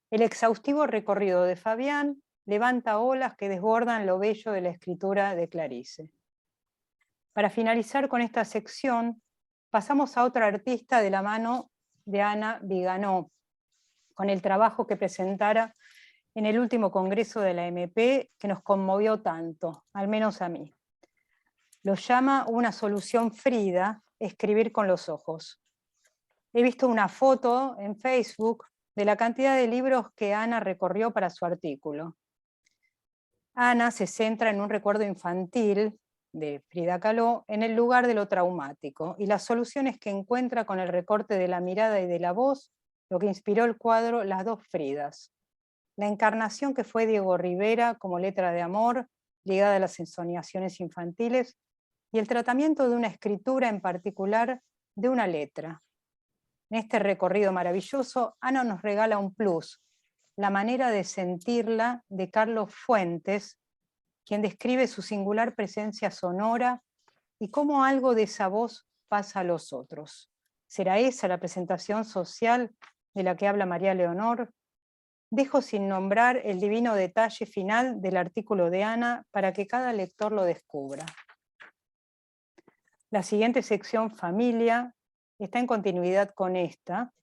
El exhaustivo recorrido de Fabián levanta olas que desbordan lo bello de la escritura de Clarice. Para finalizar con esta sección, pasamos a otra artista de la mano de Ana Viganó, con el trabajo que presentara en el último congreso de la MP, que nos conmovió tanto, al menos a mí. Lo llama una solución Frida, escribir con los ojos. He visto una foto en Facebook de la cantidad de libros que Ana recorrió para su artículo. Ana se centra en un recuerdo infantil de Frida Kahlo en el lugar de lo traumático y las soluciones que encuentra con el recorte de la mirada y de la voz, lo que inspiró el cuadro Las dos Fridas. La encarnación que fue Diego Rivera como letra de amor, ligada a las ensoñaciones infantiles, y el tratamiento de una escritura en particular de una letra. En este recorrido maravilloso, Ana nos regala un plus, la manera de sentirla de Carlos Fuentes, quien describe su singular presencia sonora y cómo algo de esa voz pasa a los otros. ¿Será esa la presentación social de la que habla María Leonor? Dejo sin nombrar el divino detalle final del artículo de Ana para que cada lector lo descubra. La siguiente sección, Familia, está en continuidad con esta,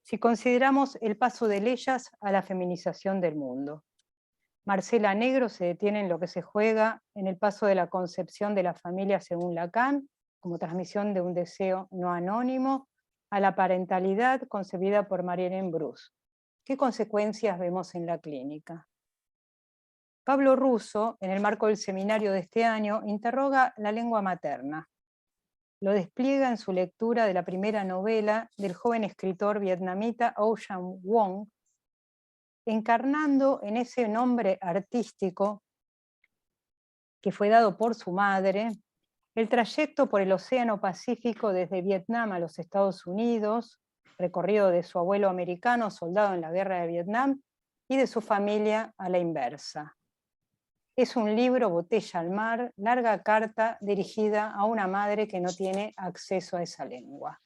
si consideramos el paso de ellas a la feminización del mundo. Marcela Negro se detiene en lo que se juega en el paso de la concepción de la familia según Lacan, como transmisión de un deseo no anónimo, a la parentalidad concebida por Marielene Bruce. ¿Qué consecuencias vemos en la clínica? Pablo Russo, en el marco del seminario de este año, interroga la lengua materna. lo despliega en su lectura de la primera novela del joven escritor vietnamita Ocean Vuong, encarnando en ese nombre artístico que fue dado por su madre, el trayecto por el Océano Pacífico desde Vietnam a los Estados Unidos, recorrido de su abuelo americano, soldado en la guerra de Vietnam, y de su familia a la inversa. Es un libro botella al mar, larga carta dirigida a una madre que no tiene acceso a esa lengua.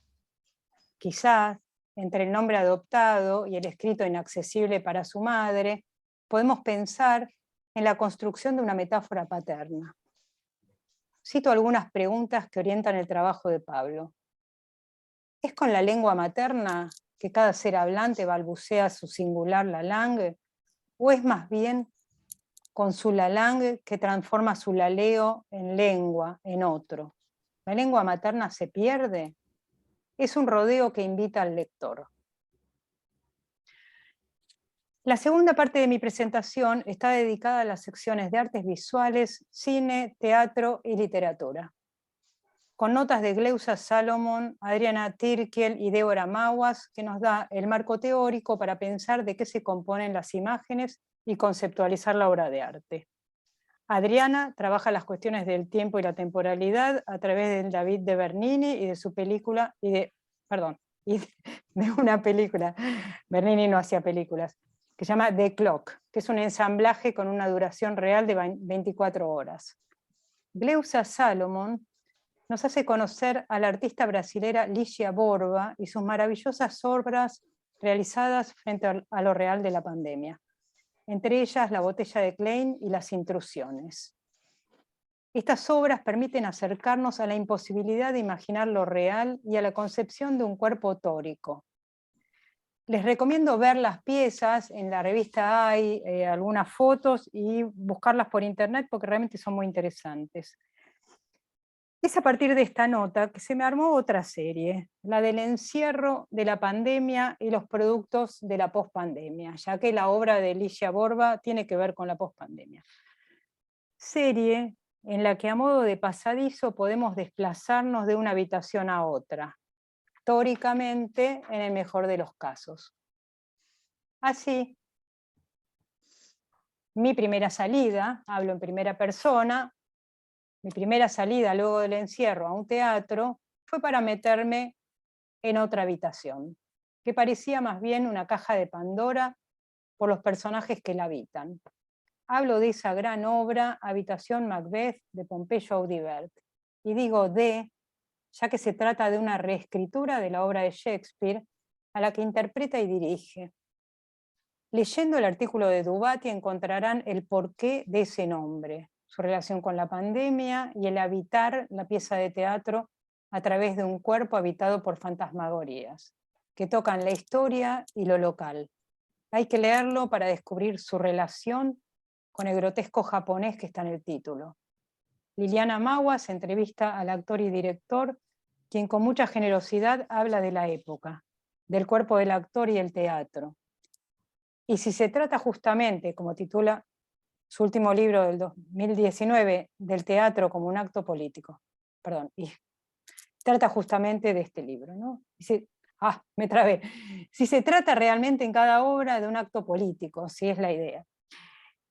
Quizás, entre el nombre adoptado y el escrito inaccesible para su madre, podemos pensar en la construcción de una metáfora paterna. Cito algunas preguntas que orientan el trabajo de Pablo. ¿Es con la lengua materna que cada ser hablante balbucea su singular la langue? ¿O es más bien con su la langue que transforma su laleo en lengua, en otro? ¿La lengua materna se pierde? Es un rodeo que invita al lector. La segunda parte de mi presentación está dedicada a las secciones de artes visuales, cine, teatro y literatura, con notas de Gleusa Salomón, Adriana Tirkiel y Débora Maguas, que nos da el marco teórico para pensar de qué se componen las imágenes y conceptualizar la obra de arte. Adriana trabaja las cuestiones del tiempo y la temporalidad a través del David de Bernini y de su película, y de una película, Bernini no hacía películas, que se llama The Clock, que es un ensamblaje con una duración real de 24 horas. Gleusa Salomón nos hace conocer a la artista brasilera Ligia Borba y sus maravillosas obras realizadas frente a lo real de la pandemia, entre ellas La botella de Klein y Las intrusiones. Estas obras permiten acercarnos a la imposibilidad de imaginar lo real y a la concepción de un cuerpo tórico. Les recomiendo ver las piezas, en la revista hay algunas fotos y buscarlas por internet porque realmente son muy interesantes. Es a partir de esta nota que se me armó otra serie, la del encierro de la pandemia y los productos de la pospandemia, ya que la obra de Ligia Borba tiene que ver con la pospandemia. Serie en la que a modo de pasadizo podemos desplazarnos de una habitación a otra, tóricamente en el mejor de los casos. Así, mi primera salida, hablo en primera persona, mi primera salida luego del encierro a un teatro fue para meterme en otra habitación, que parecía más bien una caja de Pandora por los personajes que la habitan. Hablo de esa gran obra, Habitación Macbeth, de Pompeyo Audibert. Y digo ya que se trata de una reescritura de la obra de Shakespeare, a la que interpreta y dirige. Leyendo el artículo de Dubati encontrarán el porqué de ese nombre, su relación con la pandemia y el habitar la pieza de teatro a través de un cuerpo habitado por fantasmagorías, que tocan la historia y lo local. Hay que leerlo para descubrir su relación con el grotesco japonés que está en el título. Liliana Maguas entrevista al actor y director, quien con mucha generosidad habla de la época, del cuerpo del actor y el teatro. Y si se trata justamente, como titula su último libro del 2019, del teatro como un acto político, y trata justamente de este libro, ¿no? Me trabé. Si se trata realmente en cada obra de un acto político, si es la idea.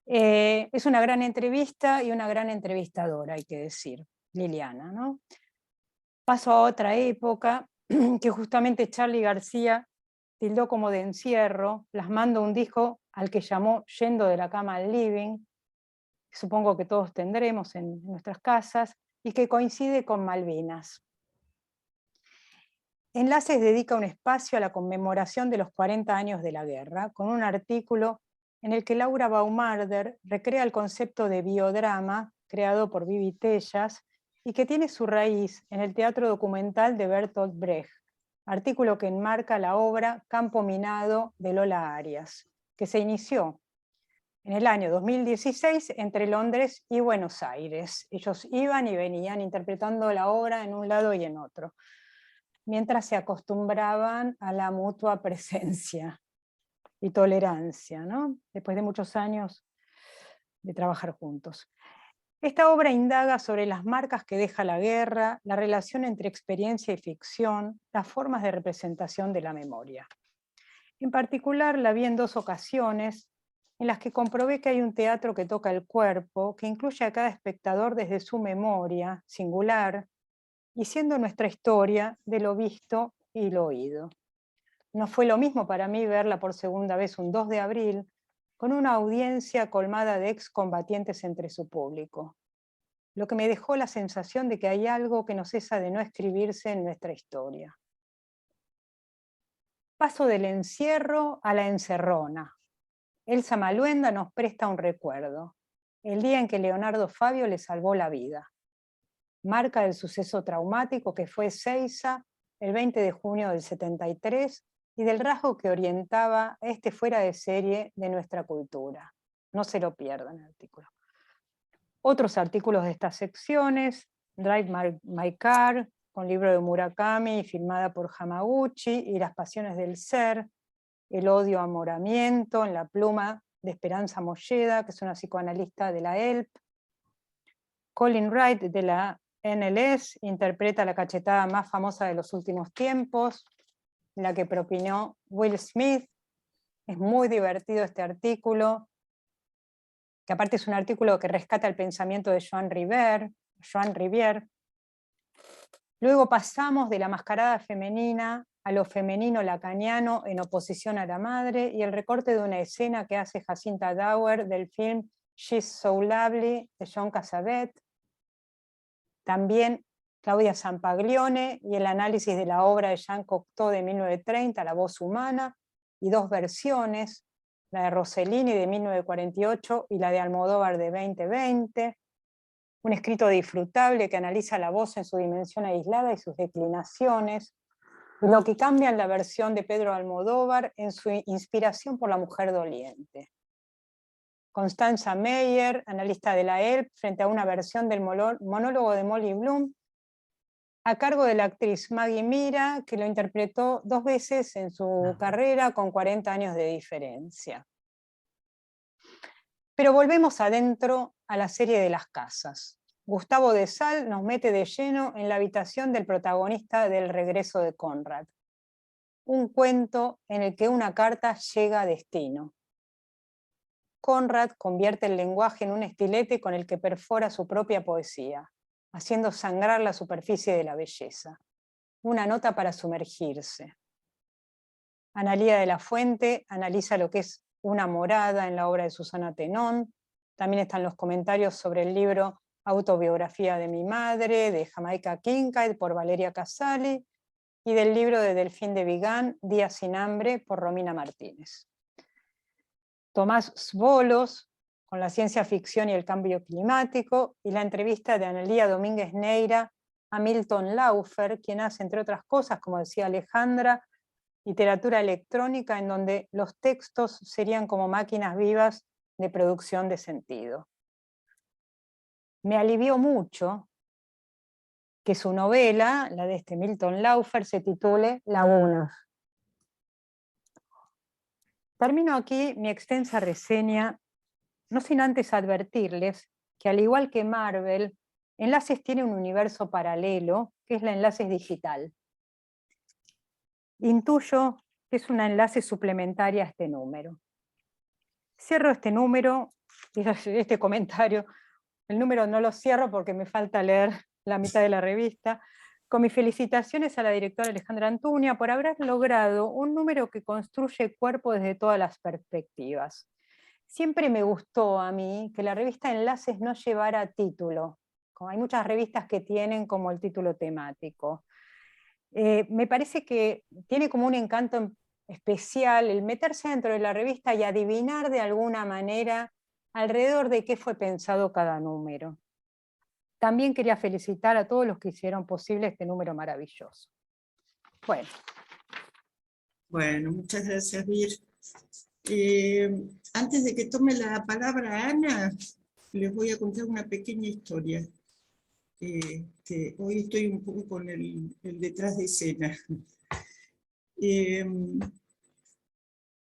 Es una gran entrevista y una gran entrevistadora, hay que decir, Liliana, ¿no? Paso a otra época, que justamente Charly García tildó como de encierro, plasmando un disco al que llamó Yendo de la cama al living, que supongo que todos tendremos en nuestras casas, y que coincide con Malvinas. Enlaces dedica un espacio a la conmemoración de los 40 años de la guerra, con un artículo en el que Laura Baumarder recrea el concepto de biodrama, creado por Vivi Tellas, y que tiene su raíz en el teatro documental de Bertolt Brecht, artículo que enmarca la obra Campo Minado de Lola Arias, que se inició en el año 2016 entre Londres y Buenos Aires. Ellos iban y venían interpretando la obra en un lado y en otro, mientras se acostumbraban a la mutua presencia y tolerancia, ¿no? Después de muchos años de trabajar juntos. Esta obra indaga sobre las marcas que deja la guerra, la relación entre experiencia y ficción, las formas de representación de la memoria. En particular, la vi en 2 ocasiones, en las que comprobé que hay un teatro que toca el cuerpo, que incluye a cada espectador desde su memoria singular, y siendo nuestra historia de lo visto y lo oído. No fue lo mismo para mí verla por segunda vez un 2 de abril, con una audiencia colmada de excombatientes entre su público, lo que me dejó la sensación de que hay algo que no cesa de no escribirse en nuestra historia. Paso del encierro a la encerrona. Elsa Maluenda nos presta un recuerdo, el día en que Leonardo Fabio le salvó la vida. Marca del suceso traumático que fue Seiza el 20 de junio del 73 y del rasgo que orientaba este fuera de serie de nuestra cultura. No se lo pierdan el artículo. Otros artículos de estas secciones: Drive My Car, con libro de Murakami, filmada por Hamaguchi, y Las pasiones del ser, El odio amoramiento, en la pluma de Esperanza Molleda, que es una psicoanalista de la ELP. Colin Wright, de la NLS, interpreta la cachetada más famosa de los últimos tiempos, la que propinó Will Smith. Es muy divertido este artículo, que aparte es un artículo que rescata el pensamiento de Joan Rivière. Luego pasamos de la mascarada femenina a lo femenino lacaniano en oposición a la madre, y el recorte de una escena que hace Jacinta Dauer del film She's So Lovely de John Cassavet. También Claudia Zampaglione y el análisis de la obra de Jean Cocteau de 1930, La voz humana, y 2 versiones, la de Rossellini de 1948 y la de Almodóvar de 2020. Un escrito disfrutable que analiza la voz en su dimensión aislada y sus declinaciones, y lo que cambia en la versión de Pedro Almodóvar en su inspiración por la mujer doliente. Constanza Meyer, analista de la ELP, frente a una versión del monólogo de Molly Bloom, a cargo de la actriz Maggie Mira, que lo interpretó 2 veces en su carrera con 40 años de diferencia. Pero volvemos adentro a la serie de las casas. Gustavo de Sal nos mete de lleno en la habitación del protagonista del regreso de Conrad. Un cuento en el que una carta llega a destino. Conrad convierte el lenguaje en un estilete con el que perfora su propia poesía, haciendo sangrar la superficie de la belleza. Una nota para sumergirse. Analía de la Fuente analiza lo que es una morada en la obra de Susana Tenón. También están los comentarios sobre el libro Autobiografía de mi madre, de Jamaica Kincaid, por Valeria Casali, y del libro de Delfín de Vigan, Días sin hambre, por Romina Martínez. Tomás Svolos, con la ciencia ficción y el cambio climático, y la entrevista de Analía Domínguez Neira a Milton Laufer, quien hace, entre otras cosas, como decía Alejandra, literatura electrónica, en donde los textos serían como máquinas vivas de producción de sentido. Me alivió mucho que su novela, la de Milton Laufer, se titule Lagunas. Termino aquí mi extensa reseña, no sin antes advertirles que, al igual que Marvel, Enlaces tiene un universo paralelo, que es la Enlaces Digital. Intuyo que es una enlace suplementaria a este número. Cierro este número, este comentario. El número no lo cierro porque me falta leer la mitad de la revista, con mis felicitaciones a la directora Alejandra Antuña por haber logrado un número que construye cuerpo desde todas las perspectivas. Siempre me gustó a mí que la revista Enlaces no llevara título, como hay muchas revistas que tienen como el título temático. Me parece que tiene como un encanto especial el meterse dentro de la revista y adivinar de alguna manera alrededor de qué fue pensado cada número. También quería felicitar a todos los que hicieron posible este número maravilloso. Bueno, muchas gracias, Vir. Antes de que tome la palabra Ana, les voy a contar una pequeña historia. Que hoy estoy un poco con el detrás de escena.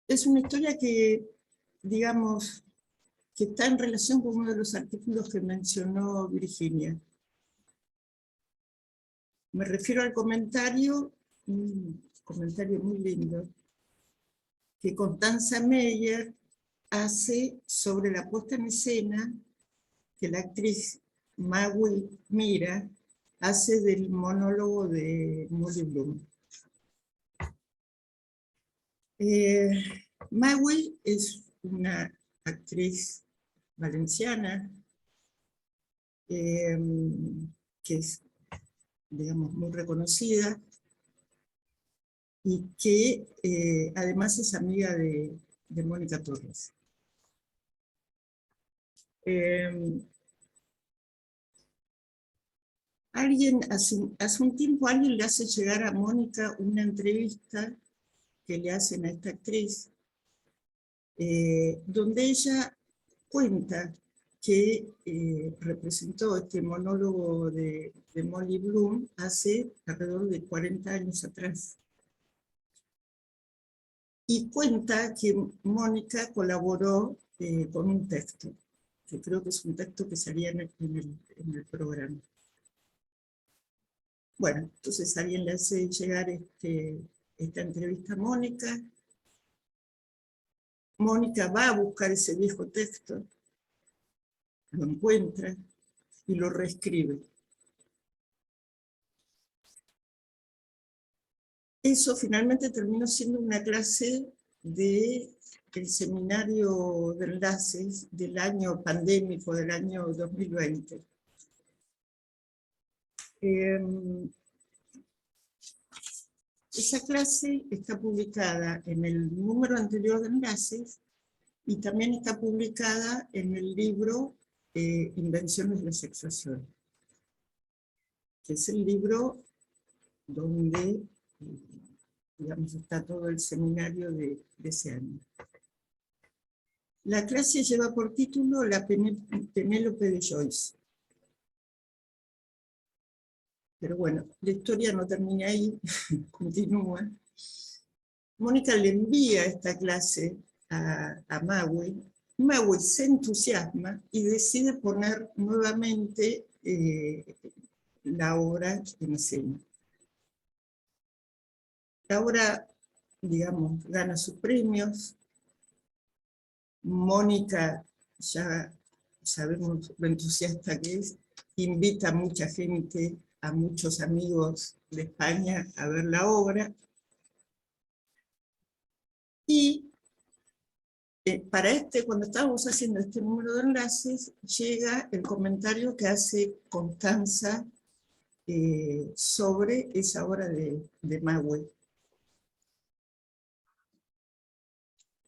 Es una historia que, digamos, que está en relación con uno de los artículos que mencionó Virginia. Me refiero al comentario, un comentario muy lindo, que Constanza Meyer hace sobre la puesta en escena que la actriz Magui Mira hace del monólogo de Molly Bloom. Magui es una actriz valenciana que es, digamos, muy reconocida y que además es amiga de Mónica Torres. Hace un tiempo alguien le hace llegar a Mónica una entrevista que le hacen a esta actriz, donde ella cuenta que representó este monólogo de Molly Bloom hace alrededor de 40 años atrás. Y cuenta que Mónica colaboró con un texto, que creo que es un texto que salía en el programa. Bueno, entonces alguien le hace llegar esta entrevista a Mónica. Mónica va a buscar ese viejo texto, lo encuentra y lo reescribe. Eso finalmente terminó siendo una clase del seminario de enlaces del año pandémico, del año 2020. Esa clase está publicada en el número anterior de enlaces y también está publicada en el libro Invenciones de la Sexuación, que es el libro donde digamos, está todo el seminario de ese año. La clase lleva por título La Penélope de Joyce. Pero bueno, la historia no termina ahí, continúa. Mónica le envía esta clase a Magui. Magui se entusiasma y decide poner nuevamente la obra en escena. La obra, digamos, gana sus premios. Mónica, ya sabemos lo entusiasta que es, invita a mucha gente, a muchos amigos de España a ver la obra. Y cuando estábamos haciendo este número de enlaces, llega el comentario que hace Constanza sobre esa obra de Magui.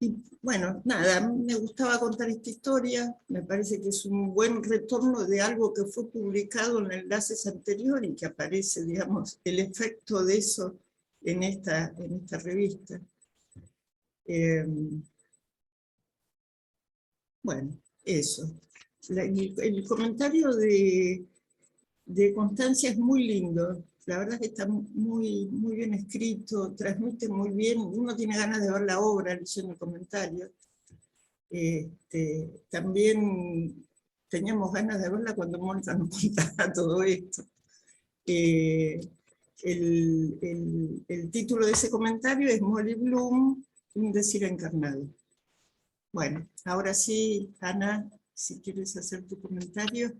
Y bueno, nada, me gustaba contar esta historia, me parece que es un buen retorno de algo que fue publicado en enlaces anteriores y que aparece, digamos, el efecto de eso en esta revista. Bueno, eso. El comentario de Constancia es muy lindo. La verdad es que está muy, muy bien escrito, transmite muy bien. Uno tiene ganas de ver la obra leyendo el comentario. También teníamos ganas de verla cuando Mónica nos contaba todo esto. El título de ese comentario es Molly Bloom, un decir encarnado. Bueno, ahora sí, Ana, si quieres hacer tu comentario,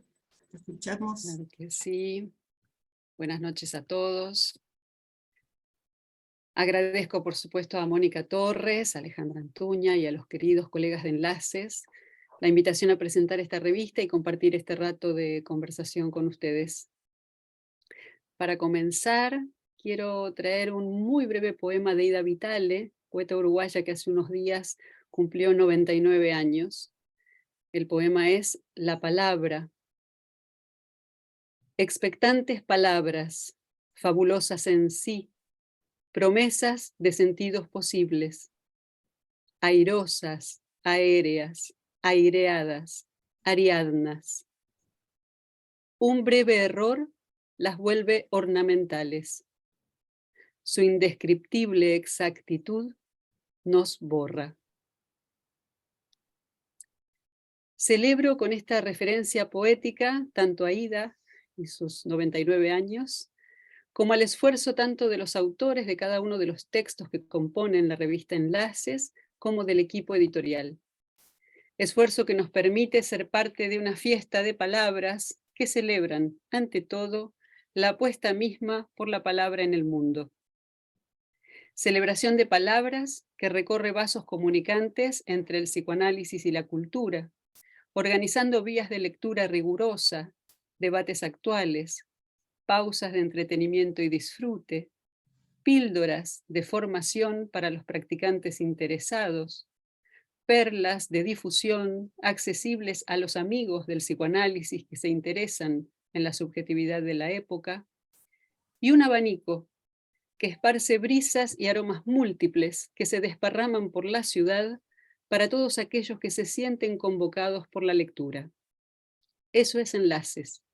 te escuchamos. Claro que sí. Buenas noches a todos. Agradezco, por supuesto, a Mónica Torres, a Alejandra Antuña y a los queridos colegas de Enlaces la invitación a presentar esta revista y compartir este rato de conversación con ustedes. Para comenzar, quiero traer un muy breve poema de Ida Vitale, poeta uruguaya que hace unos días cumplió 99 años. El poema es La Palabra. Expectantes palabras, fabulosas en sí, promesas de sentidos posibles, airosas, aéreas, aireadas, ariadnas. Un breve error las vuelve ornamentales. Su indescriptible exactitud nos borra. Celebro con esta referencia poética tanto a Ida y sus 99 años, como al esfuerzo tanto de los autores de cada uno de los textos que componen la revista Enlaces, como del equipo editorial. Esfuerzo que nos permite ser parte de una fiesta de palabras que celebran, ante todo, la apuesta misma por la palabra en el mundo. Celebración de palabras que recorre vasos comunicantes entre el psicoanálisis y la cultura, organizando vías de lectura rigurosa, debates actuales, pausas de entretenimiento y disfrute, píldoras de formación para los practicantes interesados, perlas de difusión accesibles a los amigos del psicoanálisis que se interesan en la subjetividad de la época, y un abanico que esparce brisas y aromas múltiples que se desparraman por la ciudad para todos aquellos que se sienten convocados por la lectura. Eso es Enlaces.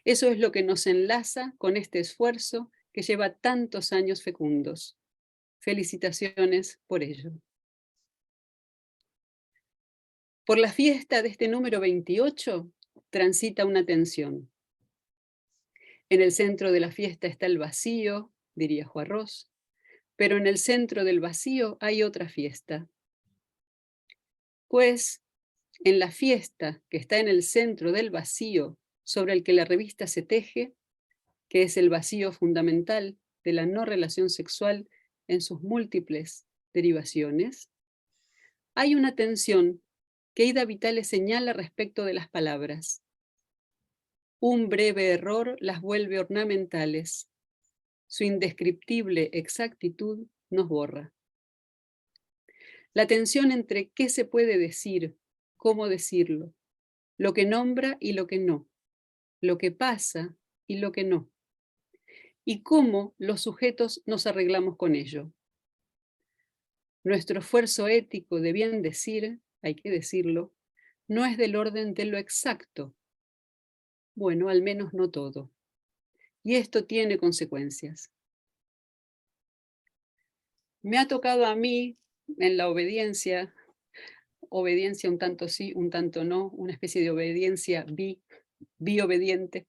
Eso es lo que nos enlaza con este esfuerzo que lleva tantos años fecundos. Felicitaciones por ello. Por la fiesta de este número 28 transita una tensión. En el centro de la fiesta está el vacío, diría Juarros, pero en el centro del vacío hay otra fiesta. Pues en la fiesta que está en el centro del vacío sobre el que la revista se teje, que es el vacío fundamental de la no relación sexual en sus múltiples derivaciones, hay una tensión que Ida Vitale señala respecto de las palabras. Un breve error las vuelve ornamentales. Su indescriptible exactitud nos borra. La tensión entre qué se puede decir, cómo decirlo, lo que nombra y lo que no, lo que pasa y lo que no, y cómo los sujetos nos arreglamos con ello. Nuestro esfuerzo ético de bien decir, hay que decirlo, no es del orden de lo exacto. Bueno, al menos no todo. Y esto tiene consecuencias. Me ha tocado a mí, en la obediencia un tanto sí, un tanto no, una especie de obediencia bi-obediente.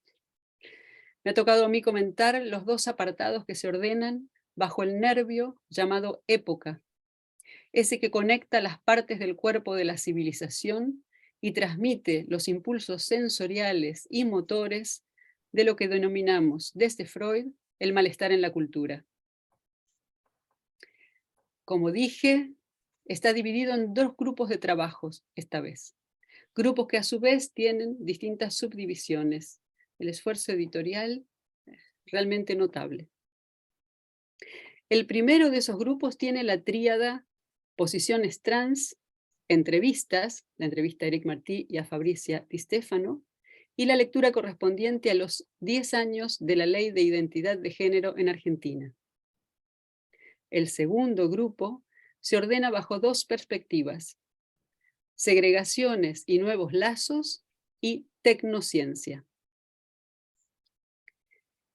Me ha tocado a mí comentar los dos apartados que se ordenan bajo el nervio llamado época, ese que conecta las partes del cuerpo de la civilización y transmite los impulsos sensoriales y motores de lo que denominamos desde Freud el malestar en la cultura. Como dije, está dividido en dos grupos de trabajos esta vez. Grupos que a su vez tienen distintas subdivisiones. El esfuerzo editorial es realmente notable. El primero de esos grupos tiene la tríada posiciones trans, entrevistas, la entrevista a Eric Martí y a Fabricia Di Stefano, y la lectura correspondiente a los 10 años de la Ley de Identidad de Género en Argentina. El segundo grupo se ordena bajo dos perspectivas: segregaciones y nuevos lazos y tecnociencia.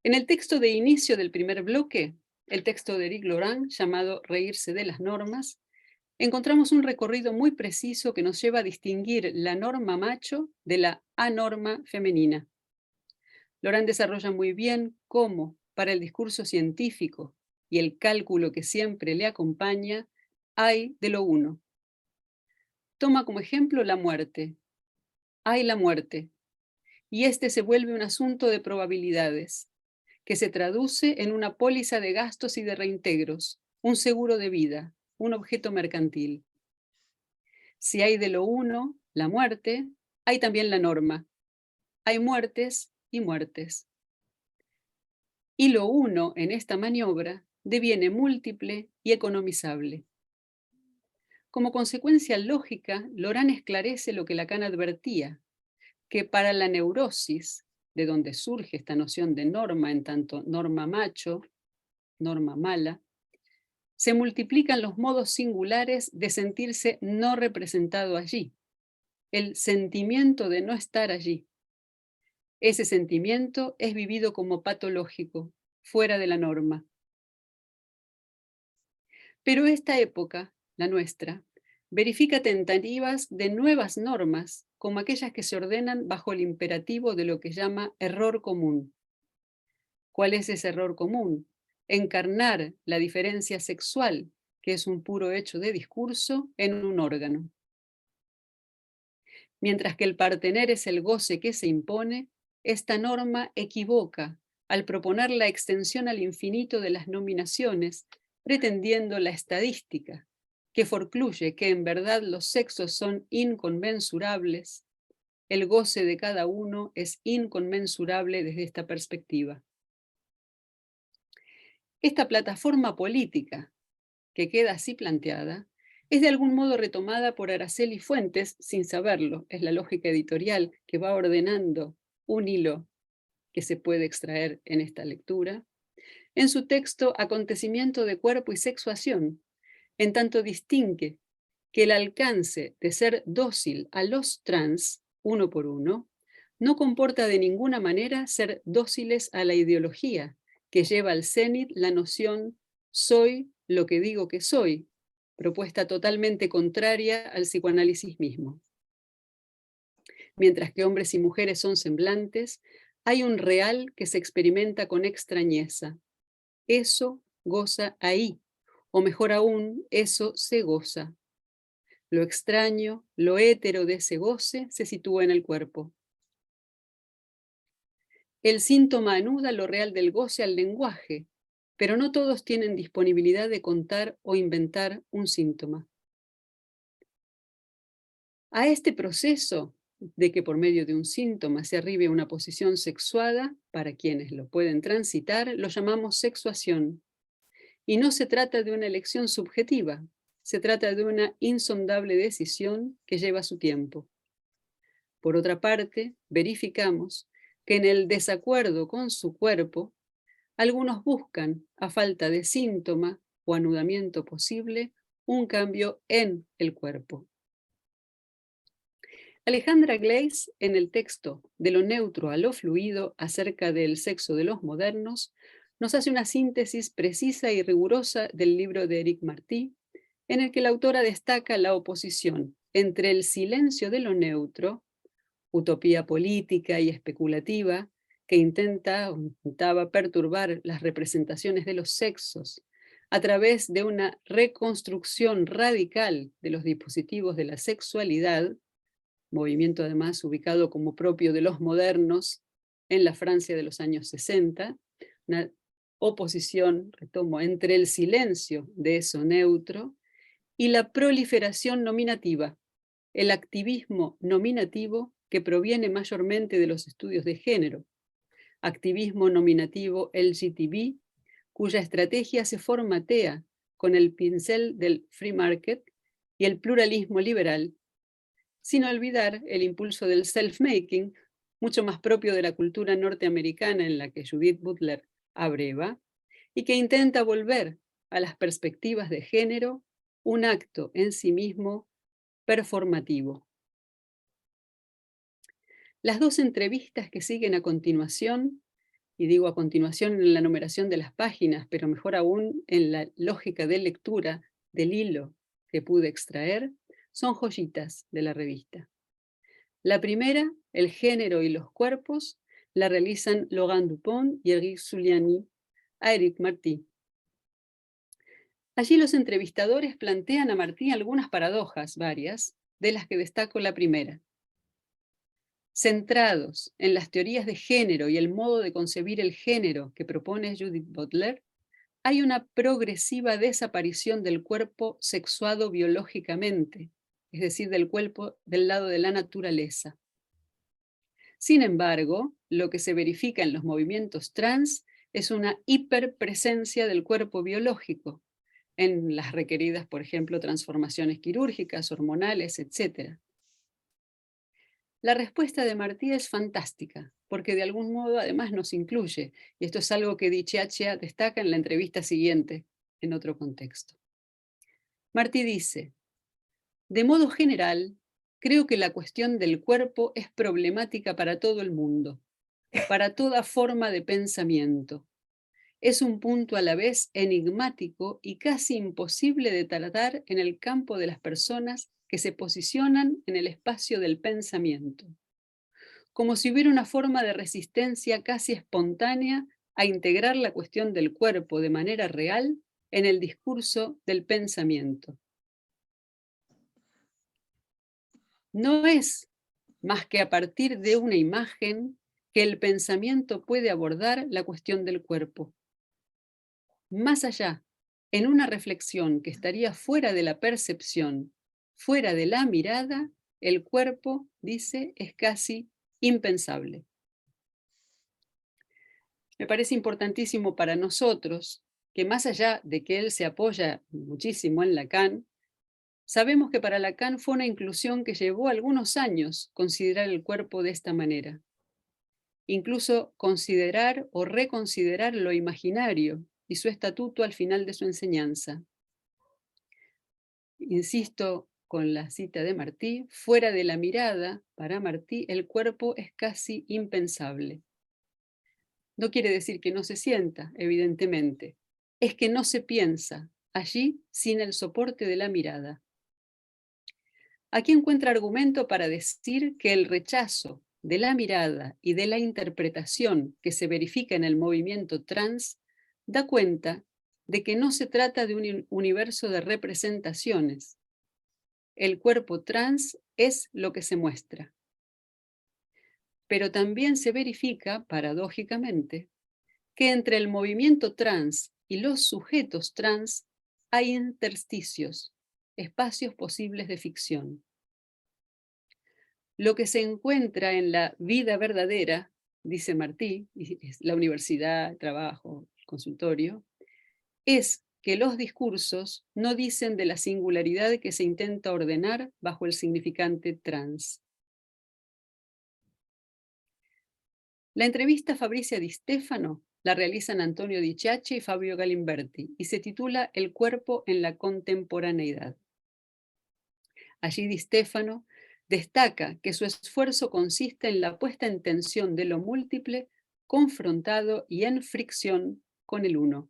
En el texto de inicio del primer bloque, el texto de Éric Laurent, llamado Reírse de las normas, encontramos un recorrido muy preciso que nos lleva a distinguir la norma macho de la anorma femenina. Laurent desarrolla muy bien cómo, para el discurso científico y el cálculo que siempre le acompaña, hay de lo uno. Toma como ejemplo la muerte. Hay la muerte, y este se vuelve un asunto de probabilidades, que se traduce en una póliza de gastos y de reintegros, un seguro de vida, un objeto mercantil. Si hay de lo uno, la muerte, hay también la norma. Hay muertes y muertes. Y lo uno en esta maniobra deviene múltiple y economizable. Como consecuencia lógica, Laurent esclarece lo que Lacan advertía, que para la neurosis, de donde surge esta noción de norma en tanto norma macho, norma mala, se multiplican los modos singulares de sentirse no representado allí, el sentimiento de no estar allí. Ese sentimiento es vivido como patológico, fuera de la norma. Pero esta época, la nuestra, verifica tentativas de nuevas normas, como aquellas que se ordenan bajo el imperativo de lo que llama error común. ¿Cuál es ese error común? Encarnar la diferencia sexual, que es un puro hecho de discurso, en un órgano. Mientras que el partener es el goce que se impone, esta norma equivoca al proponer la extensión al infinito de las nominaciones, pretendiendo la estadística, que forcluye que en verdad los sexos son inconmensurables. El goce de cada uno es inconmensurable desde esta perspectiva. Esta plataforma política, que queda así planteada, es de algún modo retomada por Araceli Fuentes, sin saberlo. Es la lógica editorial que va ordenando un hilo que se puede extraer en esta lectura, en su texto Acontecimiento de cuerpo y sexuación, en tanto distingue que el alcance de ser dócil a los trans, uno por uno, no comporta de ninguna manera ser dóciles a la ideología, que lleva al cenit la noción soy lo que digo que soy, propuesta totalmente contraria al psicoanálisis mismo. Mientras que hombres y mujeres son semblantes, hay un real que se experimenta con extrañeza. Eso goza ahí, o mejor aún, eso se goza. Lo extraño, lo hétero de ese goce se sitúa en el cuerpo. El síntoma anuda lo real del goce al lenguaje, pero no todos tienen disponibilidad de contar o inventar un síntoma. A este proceso de que por medio de un síntoma se arribe a una posición sexuada, para quienes lo pueden transitar, lo llamamos sexuación. Y no se trata de una elección subjetiva, se trata de una insondable decisión que lleva su tiempo. Por otra parte, verificamos que en el desacuerdo con su cuerpo, algunos buscan, a falta de síntoma o anudamiento posible, un cambio en el cuerpo. Alejandra Gleis, en el texto De lo neutro a lo fluido acerca del sexo de los modernos, nos hace una síntesis precisa y rigurosa del libro de Éric Martí, en el que la autora destaca la oposición entre el silencio de lo neutro, utopía política y especulativa, que intentaba perturbar las representaciones de los sexos a través de una reconstrucción radical de los dispositivos de la sexualidad, movimiento además ubicado como propio de los modernos en la Francia de los años 60, una oposición, retomo, entre el silencio de eso neutro y la proliferación nominativa, el activismo nominativo que proviene mayormente de los estudios de género, activismo nominativo LGTB, cuya estrategia se formatea con el pincel del free market y el pluralismo liberal, sin olvidar el impulso del self-making, mucho más propio de la cultura norteamericana en la que Judith Butler abreva, y que intenta volver a las perspectivas de género un acto en sí mismo performativo. Las dos entrevistas que siguen a continuación, y digo a continuación en la numeración de las páginas, pero mejor aún en la lógica de lectura del hilo que pude extraer, son joyitas de la revista. La primera, El género y los cuerpos, la realizan Laurent Dupont y Eric Zuliani a Éric Martí. Allí los entrevistadores plantean a Martí algunas paradojas, varias, de las que destaco la primera. Centrados en las teorías de género y el modo de concebir el género que propone Judith Butler, hay una progresiva desaparición del cuerpo sexuado biológicamente, es decir, del cuerpo del lado de la naturaleza. Sin embargo, lo que se verifica en los movimientos trans es una hiperpresencia del cuerpo biológico, en las requeridas, por ejemplo, transformaciones quirúrgicas, hormonales, etc. La respuesta de Martí es fantástica, porque de algún modo además nos incluye, y esto es algo que Di Ciaccia destaca en la entrevista siguiente, en otro contexto. Martí dice: de modo general, creo que la cuestión del cuerpo es problemática para todo el mundo, para toda forma de pensamiento. es un punto a la vez enigmático y casi imposible de tratar en el campo de las personas que se posicionan en el espacio del pensamiento, como si hubiera una forma de resistencia casi espontánea a integrar la cuestión del cuerpo de manera real en el discurso del pensamiento. No es más que a partir de una imagen que el pensamiento puede abordar la cuestión del cuerpo. Más allá, en una reflexión que estaría fuera de la percepción, fuera de la mirada, el cuerpo, dice, es casi impensable. Me parece importantísimo para nosotros que, más allá de que él se apoya muchísimo en Lacan, sabemos que para Lacan fue una inclusión que llevó algunos años considerar el cuerpo de esta manera. Incluso considerar o reconsiderar lo imaginario y su estatuto al final de su enseñanza. Insisto con la cita de Martí, fuera de la mirada, para Martí el cuerpo es casi impensable. No quiere decir que no se sienta, evidentemente, es que no se piensa allí sin el soporte de la mirada. Aquí encuentra argumento para decir que el rechazo de la mirada y de la interpretación que se verifica en el movimiento trans da cuenta de que no se trata de un universo de representaciones. El cuerpo trans es lo que se muestra. Pero también se verifica, paradójicamente, que entre el movimiento trans y los sujetos trans hay intersticios, espacios posibles de ficción. Lo que se encuentra en la vida verdadera, dice Martí, la universidad, el trabajo, el consultorio, es que los discursos no dicen de la singularidad que se intenta ordenar bajo el significante trans. La entrevista a Fabrizia Di Stefano la realizan Antonio Di Ciacci y Fabio Galimberti y se titula El cuerpo en la contemporaneidad. Allí Di Stefano destaca que su esfuerzo consiste en la puesta en tensión de lo múltiple, confrontado y en fricción con el uno.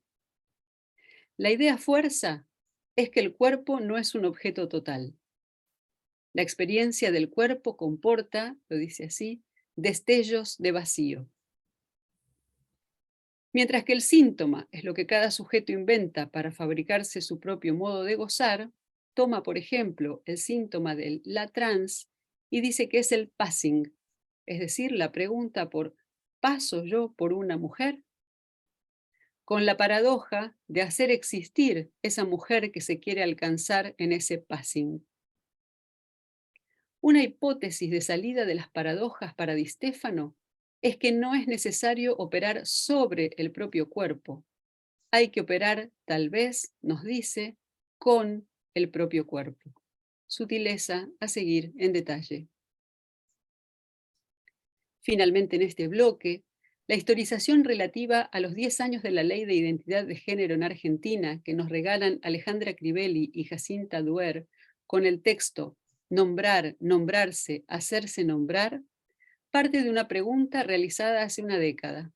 La idea fuerza es que el cuerpo no es un objeto total. La experiencia del cuerpo comporta, lo dice así, destellos de vacío. Mientras que el síntoma es lo que cada sujeto inventa para fabricarse su propio modo de gozar, toma, por ejemplo, el síntoma del la trans y dice que es el passing, es decir, la pregunta por ¿paso yo por una mujer? Con la paradoja de hacer existir esa mujer que se quiere alcanzar en ese passing. Una hipótesis de salida de las paradojas para Di Stefano es que no es necesario operar sobre el propio cuerpo. Hay que operar, tal vez, nos dice, con el propio cuerpo. Sutileza a seguir en detalle. Finalmente, en este bloque, la historización relativa a los 10 años de la Ley de Identidad de Género en Argentina que nos regalan Alejandra Crivelli y Jacinta Duer con el texto Nombrar, nombrarse, hacerse nombrar, parte de una pregunta realizada hace una década.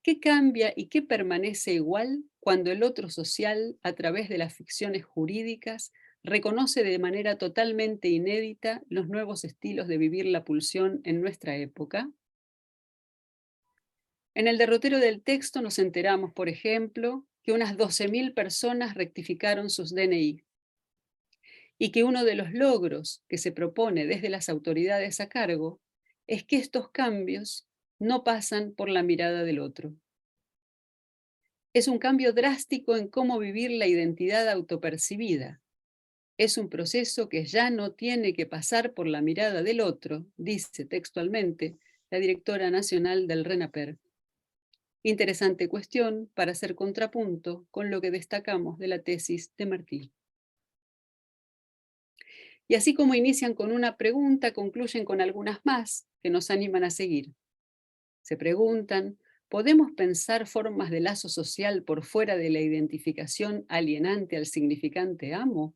¿Qué cambia y qué permanece igual cuando el otro social, a través de las ficciones jurídicas, reconoce de manera totalmente inédita los nuevos estilos de vivir la pulsión en nuestra época? En el derrotero del texto nos enteramos, por ejemplo, que unas 12.000 personas rectificaron sus DNI y que uno de los logros que se propone desde las autoridades a cargo es que estos cambios no pasan por la mirada del otro. Es un cambio drástico en cómo vivir la identidad autopercibida. Es un proceso que ya no tiene que pasar por la mirada del otro, dice textualmente la directora nacional del RENAPER. Interesante cuestión para hacer contrapunto con lo que destacamos de la tesis de Martí. Y así como inician con una pregunta, concluyen con algunas más que nos animan a seguir. Se preguntan, ¿podemos pensar formas de lazo social por fuera de la identificación alienante al significante amo?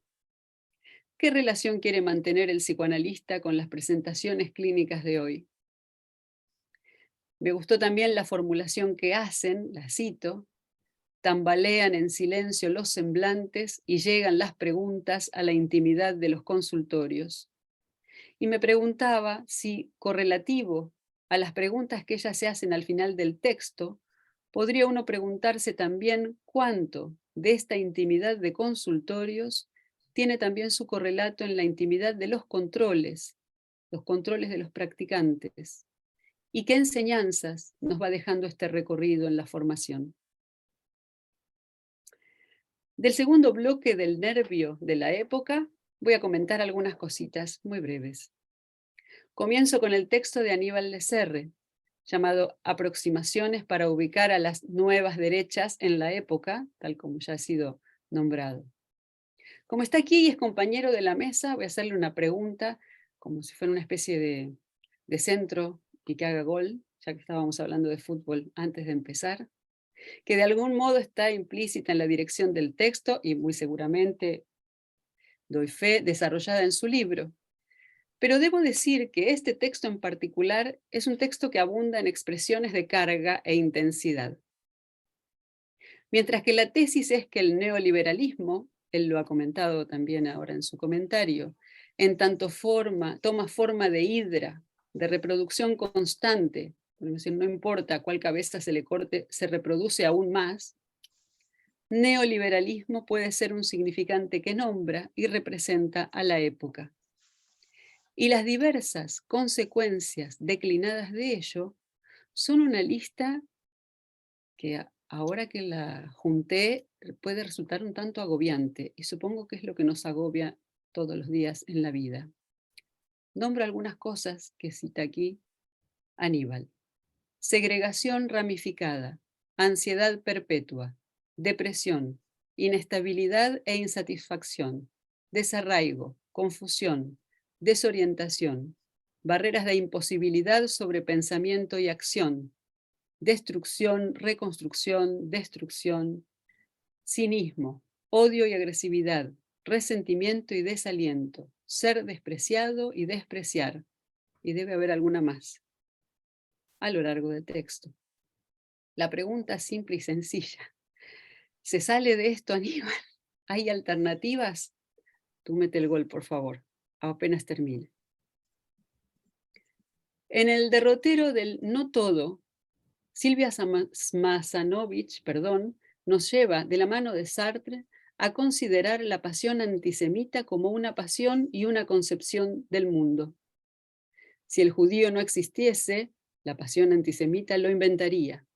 ¿Qué relación quiere mantener el psicoanalista con las presentaciones clínicas de hoy? Me gustó también la formulación que hacen, la cito: tambalean en silencio los semblantes y llegan las preguntas a la intimidad de los consultorios. Y me preguntaba si, correlativo a las preguntas que ellas se hacen al final del texto, podría uno preguntarse también cuánto de esta intimidad de consultorios tiene también su correlato en la intimidad de los controles de los practicantes, y qué enseñanzas nos va dejando este recorrido en la formación. Del segundo bloque del nervio de la época, voy a comentar algunas cositas muy breves. Comienzo con el texto de Aníbal Leclerc, llamado Aproximaciones para ubicar a las nuevas derechas en la época, tal como ya ha sido nombrado. Como está aquí y es compañero de la mesa, voy a hacerle una pregunta, como si fuera una especie de centro y que haga gol, ya que estábamos hablando de fútbol antes de empezar, que de algún modo está implícita en la dirección del texto y muy seguramente, doy fe, desarrollada en su libro. Pero debo decir que este texto en particular es un texto que abunda en expresiones de carga e intensidad. Mientras que la tesis es que el neoliberalismo, él lo ha comentado también ahora en su comentario, en tanto toma forma de hidra, de reproducción constante, es decir, no importa cuál cabeza se le corte, se reproduce aún más. Neoliberalismo puede ser un significante que nombra y representa a la época. Y las diversas consecuencias declinadas de ello son una lista que ahora que la junté puede resultar un tanto agobiante, y supongo que es lo que nos agobia todos los días en la vida. Nombro algunas cosas que cita aquí Aníbal: segregación ramificada, ansiedad perpetua, depresión, inestabilidad e insatisfacción, desarraigo, confusión, desorientación, barreras de imposibilidad sobre pensamiento y acción, destrucción, reconstrucción, destrucción, cinismo, odio y agresividad, resentimiento y desaliento, ser despreciado y despreciar, y debe haber alguna más a lo largo del texto. La pregunta simple y sencilla: ¿se sale de esto, Aníbal? ¿Hay alternativas? Tú mete el gol, por favor, apenas termine. En el derrotero del no todo, Silvia Smazanovich, nos lleva de la mano de Sartre a considerar la pasión antisemita como una pasión y una concepción del mundo. Si el judío no existiese, la pasión antisemita lo inventaría.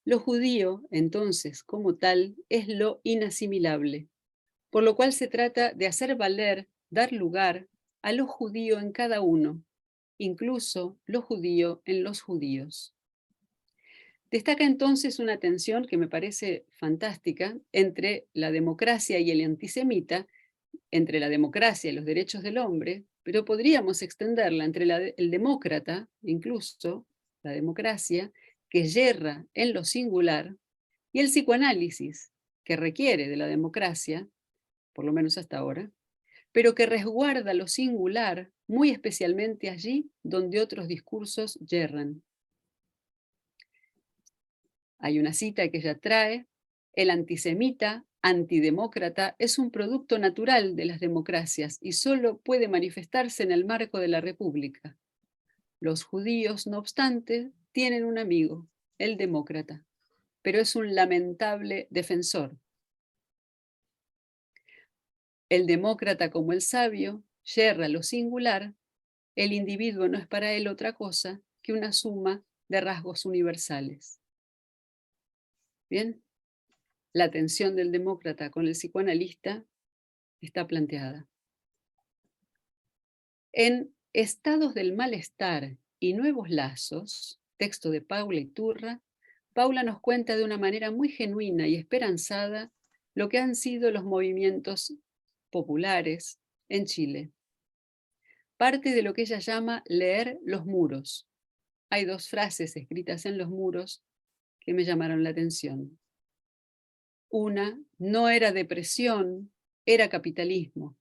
Lo judío, entonces, como tal, es lo inasimilable, por lo cual se trata de hacer valer, dar lugar a lo judío en cada uno, incluso lo judío en los judíos. Destaca entonces una tensión que me parece fantástica entre la democracia y el antisemita, entre la democracia y los derechos del hombre, pero podríamos extenderla entre el demócrata, incluso la democracia, que yerra en lo singular, y el psicoanálisis, que requiere de la democracia, por lo menos hasta ahora, pero que resguarda lo singular, muy especialmente allí donde otros discursos yerran. Hay una cita que ella trae: el antisemita, antidemócrata, es un producto natural de las democracias y solo puede manifestarse en el marco de la república. Los judíos, no obstante, tienen un amigo, el demócrata, pero es un lamentable defensor. El demócrata, como el sabio, yerra lo singular. El individuo no es para él otra cosa que una suma de rasgos universales. Bien, la tensión del demócrata con el psicoanalista está planteada. En Estados del malestar y nuevos lazos, texto de Paula Iturra, Paula nos cuenta de una manera muy genuina y esperanzada lo que han sido los movimientos populares en Chile. Parte de lo que ella llama leer los muros. Hay dos frases escritas en los muros que me llamaron la atención. Una: no era depresión, era capitalismo.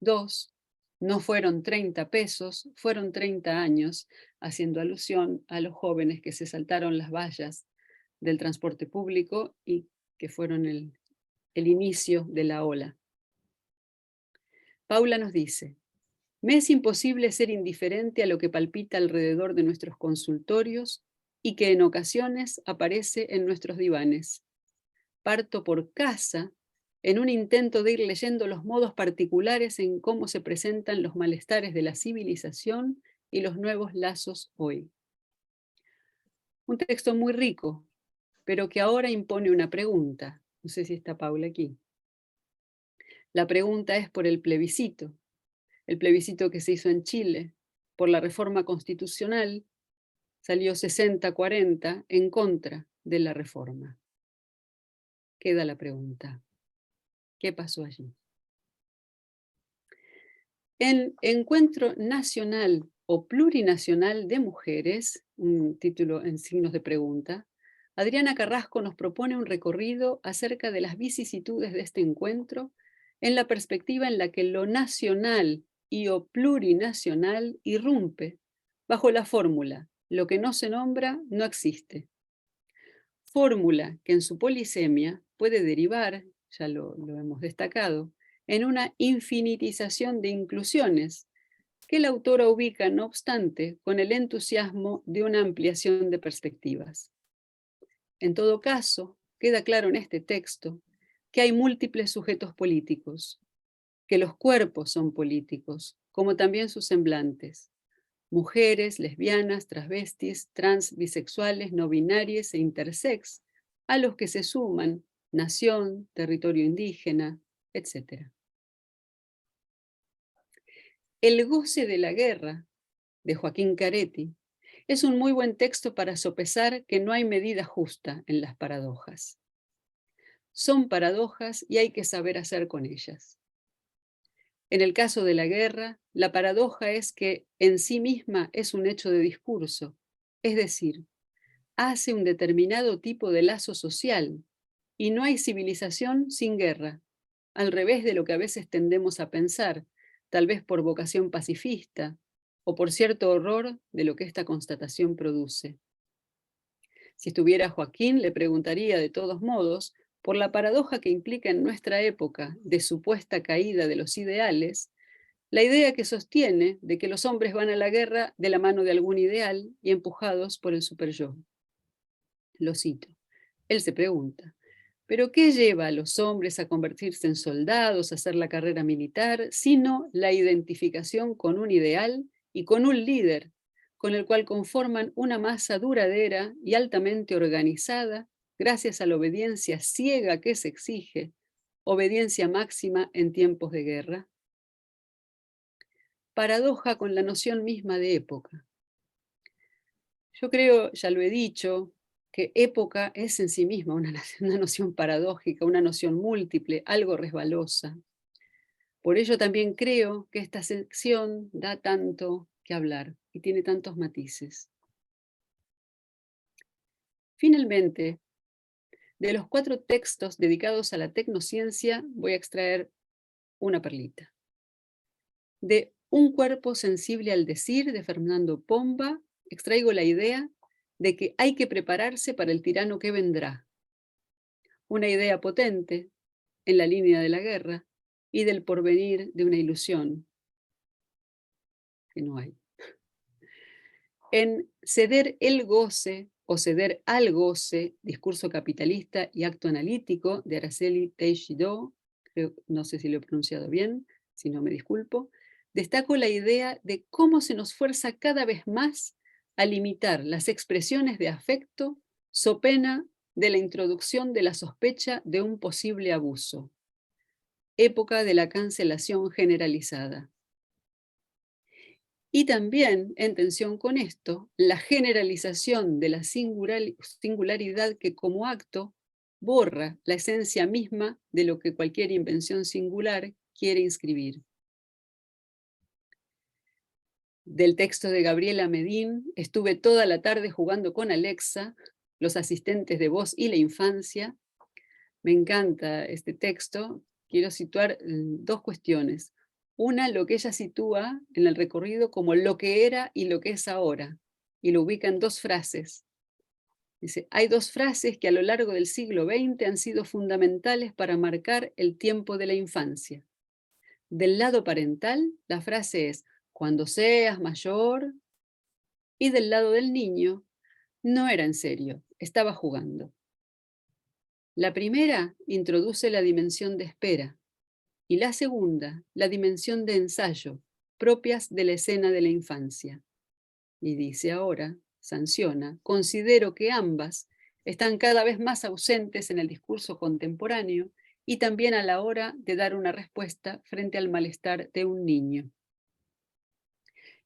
2: No fueron 30 pesos, fueron 30 años, haciendo alusión a los jóvenes que se saltaron las vallas del transporte público y que fueron el inicio de la ola. Paula nos dice: me es imposible ser indiferente a lo que palpita alrededor de nuestros consultorios y que en ocasiones aparece en nuestros divanes. Parto por casa en un intento de ir leyendo los modos particulares en cómo se presentan los malestares de la civilización y los nuevos lazos hoy. Un texto muy rico, pero que ahora impone una pregunta. No sé si está Paula aquí. La pregunta es por el plebiscito que se hizo en Chile, por la reforma constitucional, salió 60-40 en contra de la reforma. Queda la pregunta: ¿qué pasó allí? En Encuentro Nacional o Plurinacional de Mujeres, un título en signos de pregunta, Adriana Carrasco nos propone un recorrido acerca de las vicisitudes de este encuentro en la perspectiva en la que lo nacional y o plurinacional irrumpe bajo la fórmula: lo que no se nombra no existe. Fórmula que en su polisemia puede derivar, ya lo hemos destacado, en una infinitización de inclusiones que la autora ubica, no obstante, con el entusiasmo de una ampliación de perspectivas. En todo caso, queda claro en este texto que hay múltiples sujetos políticos, que los cuerpos son políticos, como también sus semblantes: mujeres, lesbianas, transvestis, trans, bisexuales, no binarias e intersex, a los que se suman nación, territorio indígena, etc. El goce de la guerra, de Joaquín Caretti, es un muy buen texto para sopesar que no hay medida justa en las paradojas. Son paradojas y hay que saber hacer con ellas. En el caso de la guerra, la paradoja es que en sí misma es un hecho de discurso, es decir, hace un determinado tipo de lazo social, y no hay civilización sin guerra, al revés de lo que a veces tendemos a pensar, tal vez por vocación pacifista o por cierto horror de lo que esta constatación produce. Si estuviera Joaquín, le preguntaría de todos modos por la paradoja que implica en nuestra época de supuesta caída de los ideales, la idea que sostiene de que los hombres van a la guerra de la mano de algún ideal y empujados por el superyo. Lo cito. Él se pregunta: ¿pero qué lleva a los hombres a convertirse en soldados, a hacer la carrera militar, sino la identificación con un ideal y con un líder, con el cual conforman una masa duradera y altamente organizada, gracias a la obediencia ciega que se exige, obediencia máxima en tiempos de guerra? Paradoja con la noción misma de época. Yo creo, ya lo he dicho, que época es en sí misma una noción paradójica, una noción múltiple, algo resbalosa. Por ello también creo que esta sección da tanto que hablar y tiene tantos matices. Finalmente, de los 4 textos dedicados a la tecnociencia, voy a extraer una perlita. De Un cuerpo sensible al decir, de Fernando Pomba, extraigo la idea de que hay que prepararse para el tirano que vendrá. Una idea potente en la línea de la guerra y del porvenir de una ilusión que no hay. En Ceder el goce o Ceder al goce, discurso capitalista y acto analítico, de Araceli Teixidó, no sé si lo he pronunciado bien, si no me disculpo, destaco la idea de cómo se nos fuerza cada vez más a limitar las expresiones de afecto so pena de la introducción de la sospecha de un posible abuso. Época de la cancelación generalizada. Y también, en tensión con esto, la generalización de la singularidad que como acto borra la esencia misma de lo que cualquier invención singular quiere inscribir. Del texto de Gabriela Medín, estuve toda la tarde jugando con Alexa, los asistentes de voz y la infancia. Me encanta este texto. Quiero situar 2 cuestiones. Una, lo que ella sitúa en el recorrido como lo que era y lo que es ahora, y lo ubica en dos frases. Dice, hay dos frases que a lo largo del siglo XX han sido fundamentales para marcar el tiempo de la infancia. Del lado parental, la frase es, cuando seas mayor, y del lado del niño, no era en serio, estaba jugando. La primera introduce la dimensión de espera y la segunda, la dimensión de ensayo, propias de la escena de la infancia. Y dice ahora, sanciona, considero que ambas están cada vez más ausentes en el discurso contemporáneo y también a la hora de dar una respuesta frente al malestar de un niño.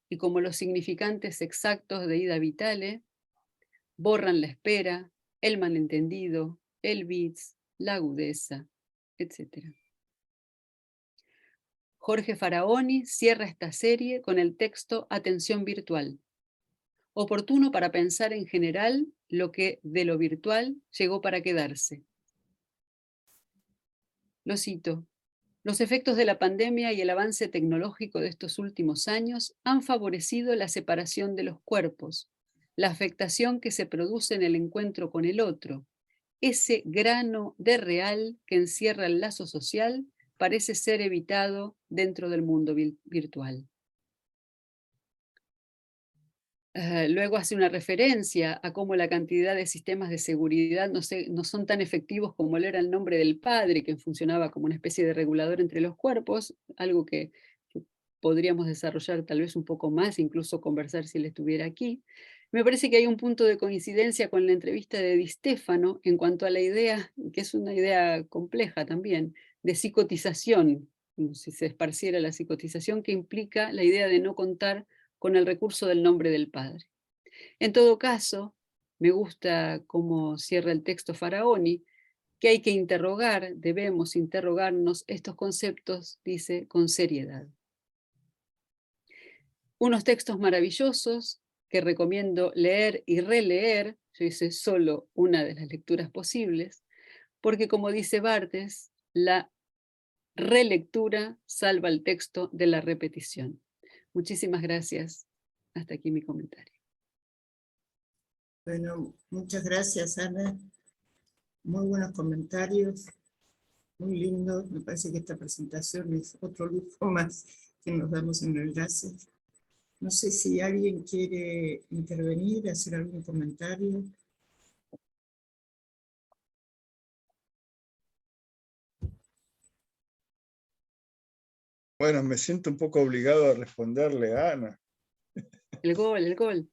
Y como los significantes exactos de ida vitale, borran la espera, el malentendido, el bits, la agudeza, etc. Jorge Faraoni cierra esta serie con el texto Atención virtual, oportuno para pensar en general lo que de lo virtual llegó para quedarse. Lo cito. Los efectos de la pandemia y el avance tecnológico de estos últimos años han favorecido la separación de los cuerpos, la afectación que se produce en el encuentro con el otro. Ese grano de real que encierra el lazo social parece ser evitado dentro del mundo virtual. Luego hace una referencia a cómo la cantidad de sistemas de seguridad no son tan efectivos como lo era el nombre del padre, que funcionaba como una especie de regulador entre los cuerpos, algo que podríamos desarrollar tal vez un poco más, incluso conversar si él estuviera aquí. Me parece que hay un punto de coincidencia con la entrevista de Di Stefano en cuanto a la idea, que es una idea compleja también, de psicotización, como si se esparciera la psicotización, que implica la idea de no contar con el recurso del nombre del padre. En todo caso, me gusta cómo cierra el texto Faraoni, que hay que interrogar, debemos interrogarnos estos conceptos, dice, con seriedad. Unos textos maravillosos que recomiendo leer y releer, yo hice solo una de las lecturas posibles, porque como dice Barthes, la relectura salva el texto de la repetición. Muchísimas gracias. Hasta aquí mi comentario. Bueno, muchas gracias, Ana. Muy buenos comentarios, muy lindo. Me parece que esta presentación es otro lujo más que nos damos en el enlace. No sé si alguien quiere intervenir, hacer algún comentario. Bueno, me siento un poco obligado a responderle a Ana. El gol.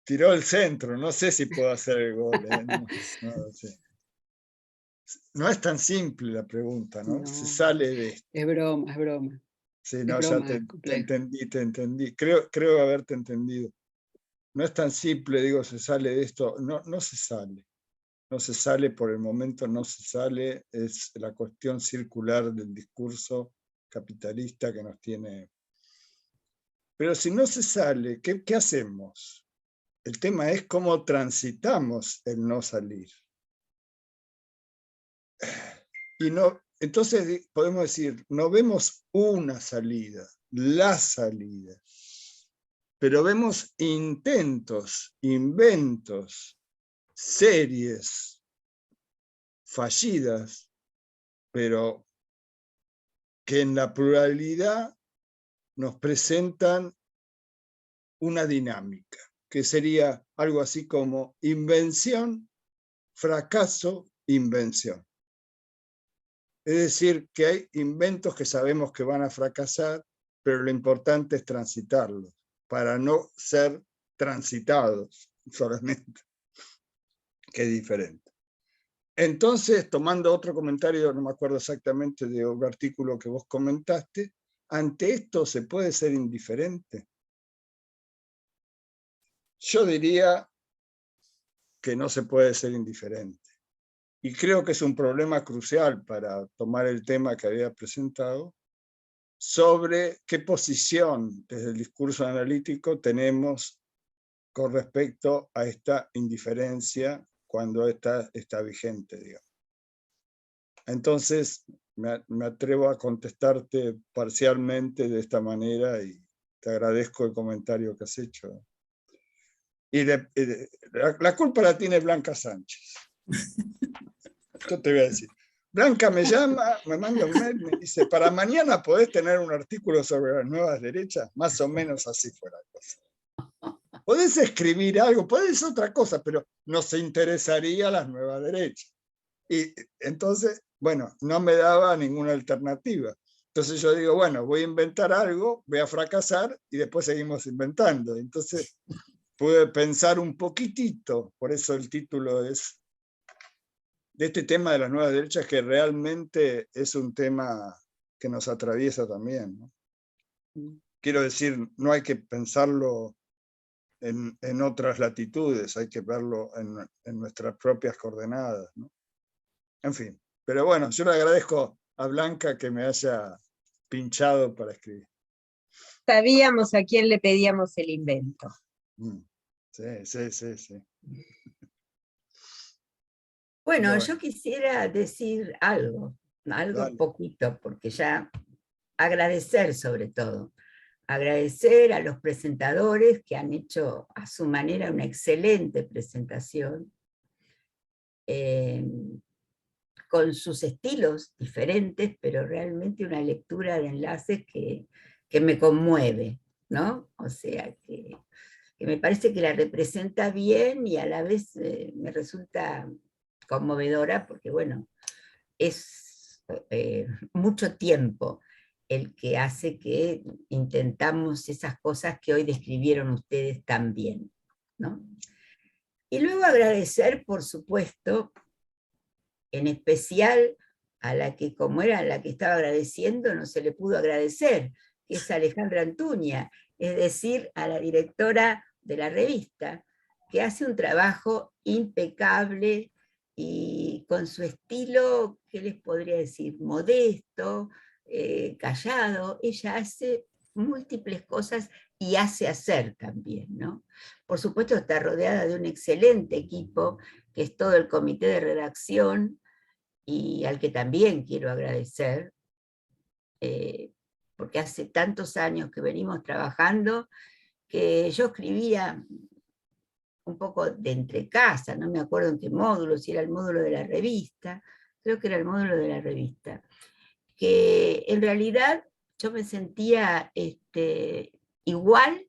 Tiró el centro, no sé si puedo hacer el gol. No sé. No es tan simple la pregunta, ¿no? No, Se sale de esto. es broma. Sí, Es no, ya broma, te entendí. Creo haberte entendido. No es tan simple, digo, se sale de esto. No se sale. No se sale por el momento, no se sale. Es la cuestión circular del discurso capitalista que nos tiene. Pero si no se sale, ¿qué hacemos? El tema es cómo transitamos el no salir. Y no, entonces podemos decir, no vemos una salida, la salida, pero vemos intentos, inventos, series fallidas, pero que en la pluralidad nos presentan una dinámica, que sería algo así como invención, fracaso, invención. Es decir, que hay inventos que sabemos que van a fracasar, pero lo importante es transitarlos, para no ser transitados solamente, que es diferente. Entonces, tomando otro comentario, no me acuerdo exactamente de un artículo que vos comentaste, ¿ante esto se puede ser indiferente? Yo diría que no se puede ser indiferente. Y creo que es un problema crucial para tomar el tema que había presentado, sobre qué posición desde el discurso analítico tenemos con respecto a esta indiferencia cuando está vigente, digamos. Entonces, me atrevo a contestarte parcialmente de esta manera y te agradezco el comentario que has hecho. Y la culpa la tiene Blanca Sánchez. Yo te voy a decir. Blanca me llama, me manda un mail, me dice, para mañana podés tener un artículo sobre las nuevas derechas, más o menos así fue la cosa. Podés escribir algo, podés otra cosa, pero nos interesaría las nuevas derechas. Y entonces, bueno, no me daba ninguna alternativa. Entonces yo digo, bueno, voy a inventar algo, voy a fracasar y después seguimos inventando. Entonces pude pensar un poquitito, por eso el título es de este tema de las nuevas derechas, que realmente es un tema que nos atraviesa también, ¿no? Quiero decir, no hay que pensarlo en otras latitudes, hay que verlo en nuestras propias coordenadas, ¿no? En fin, pero bueno, yo le agradezco a Blanca que me haya pinchado para escribir. Sabíamos a quién le pedíamos el invento. Sí, sí, sí, sí. Bueno, Bueno. yo quisiera decir algo Dale. poquito, porque ya agradecer sobre todo. Agradecer a los presentadores que han hecho a su manera una excelente presentación, con sus estilos diferentes, pero realmente una lectura de enlaces que me conmueve, ¿no? O sea, que me parece que la representa bien y a la vez me resulta conmovedora, porque bueno, es mucho tiempo el que hace que intentamos esas cosas que hoy describieron ustedes tan bien, ¿no? Y luego agradecer, por supuesto, en especial a la que, como era la que estaba agradeciendo, no se le pudo agradecer, que es Alejandra Antuña, es decir, a la directora de la revista, que hace un trabajo impecable y con su estilo, ¿qué les podría decir? Modesto, callado. Ella hace múltiples cosas y hace hacer también, ¿no? Por supuesto está rodeada de un excelente equipo, que es todo el comité de redacción, y al que también quiero agradecer, porque hace tantos años que venimos trabajando, que yo escribía un poco de entre casa, no me acuerdo en qué módulo, si era el módulo de la revista, creo que era el módulo de la revista, que en realidad yo me sentía igual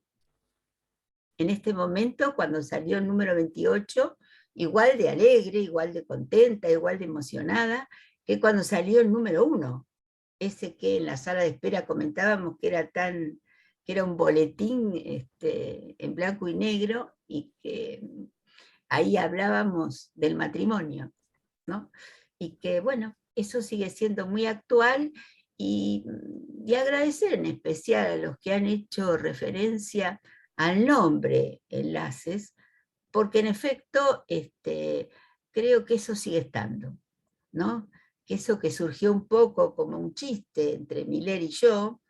en este momento cuando salió el número 28, igual de alegre, igual de contenta, igual de emocionada, que cuando salió el número 1, ese que en la sala de espera comentábamos que era un boletín en blanco y negro, y que ahí hablábamos del matrimonio, ¿no? Y que bueno, eso sigue siendo muy actual, y agradecer en especial a los que han hecho referencia al nombre Enlaces, porque en efecto creo que eso sigue estando, ¿no? Que eso que surgió un poco como un chiste entre Miller y yo,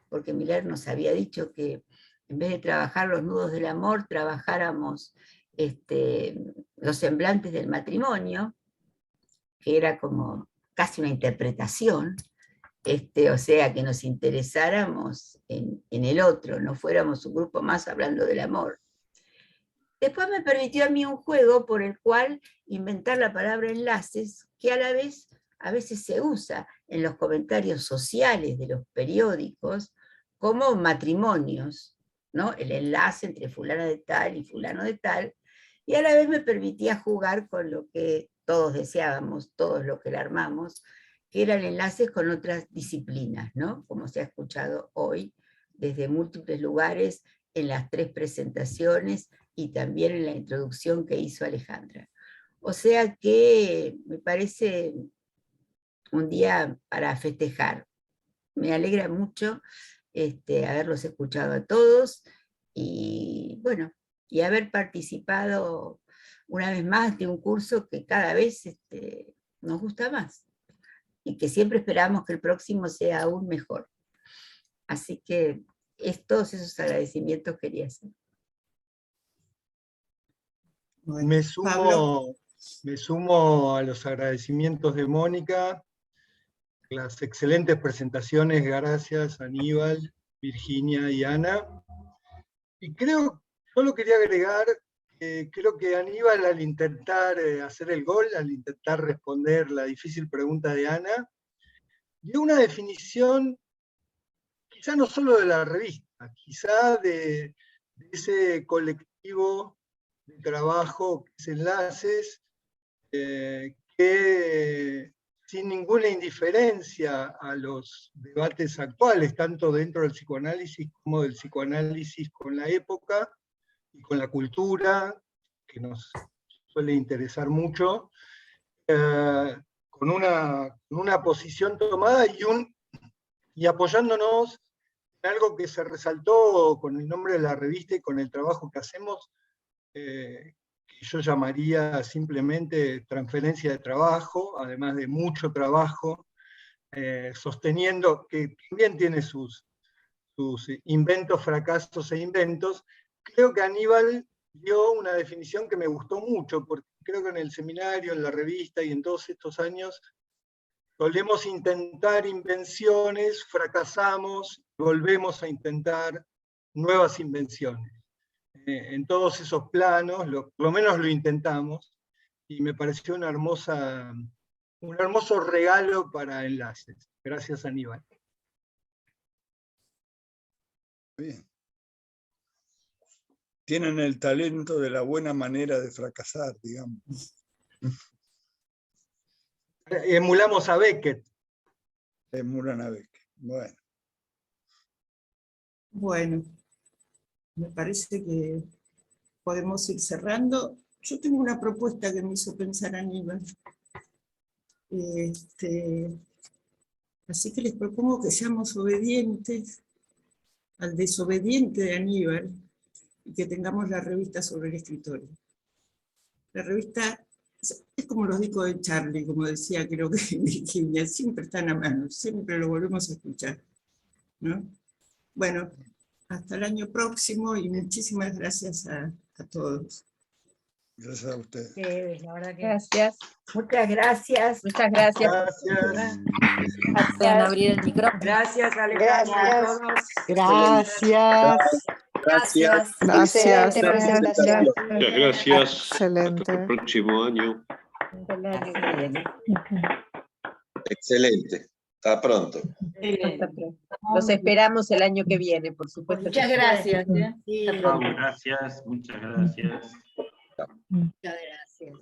porque Miller nos había dicho que en vez de trabajar los nudos del amor, trabajáramos los semblantes del matrimonio, que era como casi una interpretación, o sea, que nos interesáramos en el otro, no fuéramos un grupo más hablando del amor. Después me permitió a mí un juego por el cual inventar la palabra enlaces, que a la vez a veces se usa en los comentarios sociales de los periódicos como matrimonios, ¿no? El enlace entre fulano de tal y fulano de tal, y a la vez me permitía jugar con lo que todos deseábamos, todos los que la armamos, que eran enlaces con otras disciplinas, ¿no? Como se ha escuchado hoy desde múltiples lugares en las 3 presentaciones y también en la introducción que hizo Alejandra. O sea que me parece un día para festejar. Me alegra mucho haberlos escuchado a todos, y bueno, y haber participado una vez más de un curso que cada vez nos gusta más, y que siempre esperamos que el próximo sea aún mejor. Así que todos esos agradecimientos quería hacer. Bueno, Me Pablo. sumo a los agradecimientos de Mónica, las excelentes presentaciones. Gracias, Aníbal, Virginia y Ana. Y solo quería agregar, creo que Aníbal, al intentar hacer el gol, al intentar responder la difícil pregunta de Ana, dio una definición, quizá no solo de la revista, quizá de ese colectivo de trabajo que es Enlaces, que sin ninguna indiferencia a los debates actuales, tanto dentro del psicoanálisis como del psicoanálisis con la época y con la cultura, que nos suele interesar mucho, con una posición tomada y apoyándonos en algo que se resaltó con el nombre de la revista y con el trabajo que hacemos, que yo llamaría simplemente transferencia de trabajo, además de mucho trabajo, sosteniendo que también tiene sus inventos, fracasos e inventos. Creo que Aníbal dio una definición que me gustó mucho, porque creo que en el seminario, en la revista y en todos estos años solemos intentar invenciones, fracasamos, volvemos a intentar nuevas invenciones. En todos esos planos, por lo menos lo intentamos, y me pareció un hermoso regalo para Enlaces. Gracias, Aníbal. Bien. Tienen el talento de la buena manera de fracasar, digamos. Emulamos a Beckett. Emulan a Beckett. Bueno. Bueno, me parece que podemos ir cerrando. Yo tengo una propuesta que me hizo pensar Aníbal. Así que les propongo que seamos obedientes al desobediente de Aníbal y que tengamos la revista sobre el escritorio. La revista es como los discos de Charlie, como decía creo que Virginia, siempre están a mano, siempre lo volvemos a escuchar, ¿no? Bueno, hasta el año próximo y muchísimas gracias a todos. Gracias a ustedes. La verdad que... Gracias. Muchas gracias. Muchas gracias. Gracias. Pueden abrir el micrófono. Gracias, Alejandro, a todos. Gracias. Gracias. Gracias. Excelente presentación. Muchas gracias. Excelente. Hasta el próximo año. Excelente. Hasta pronto. Hasta pronto. Los esperamos el año que viene, por supuesto. Muchas gracias. Sí. Gracias, muchas gracias. Muchas gracias.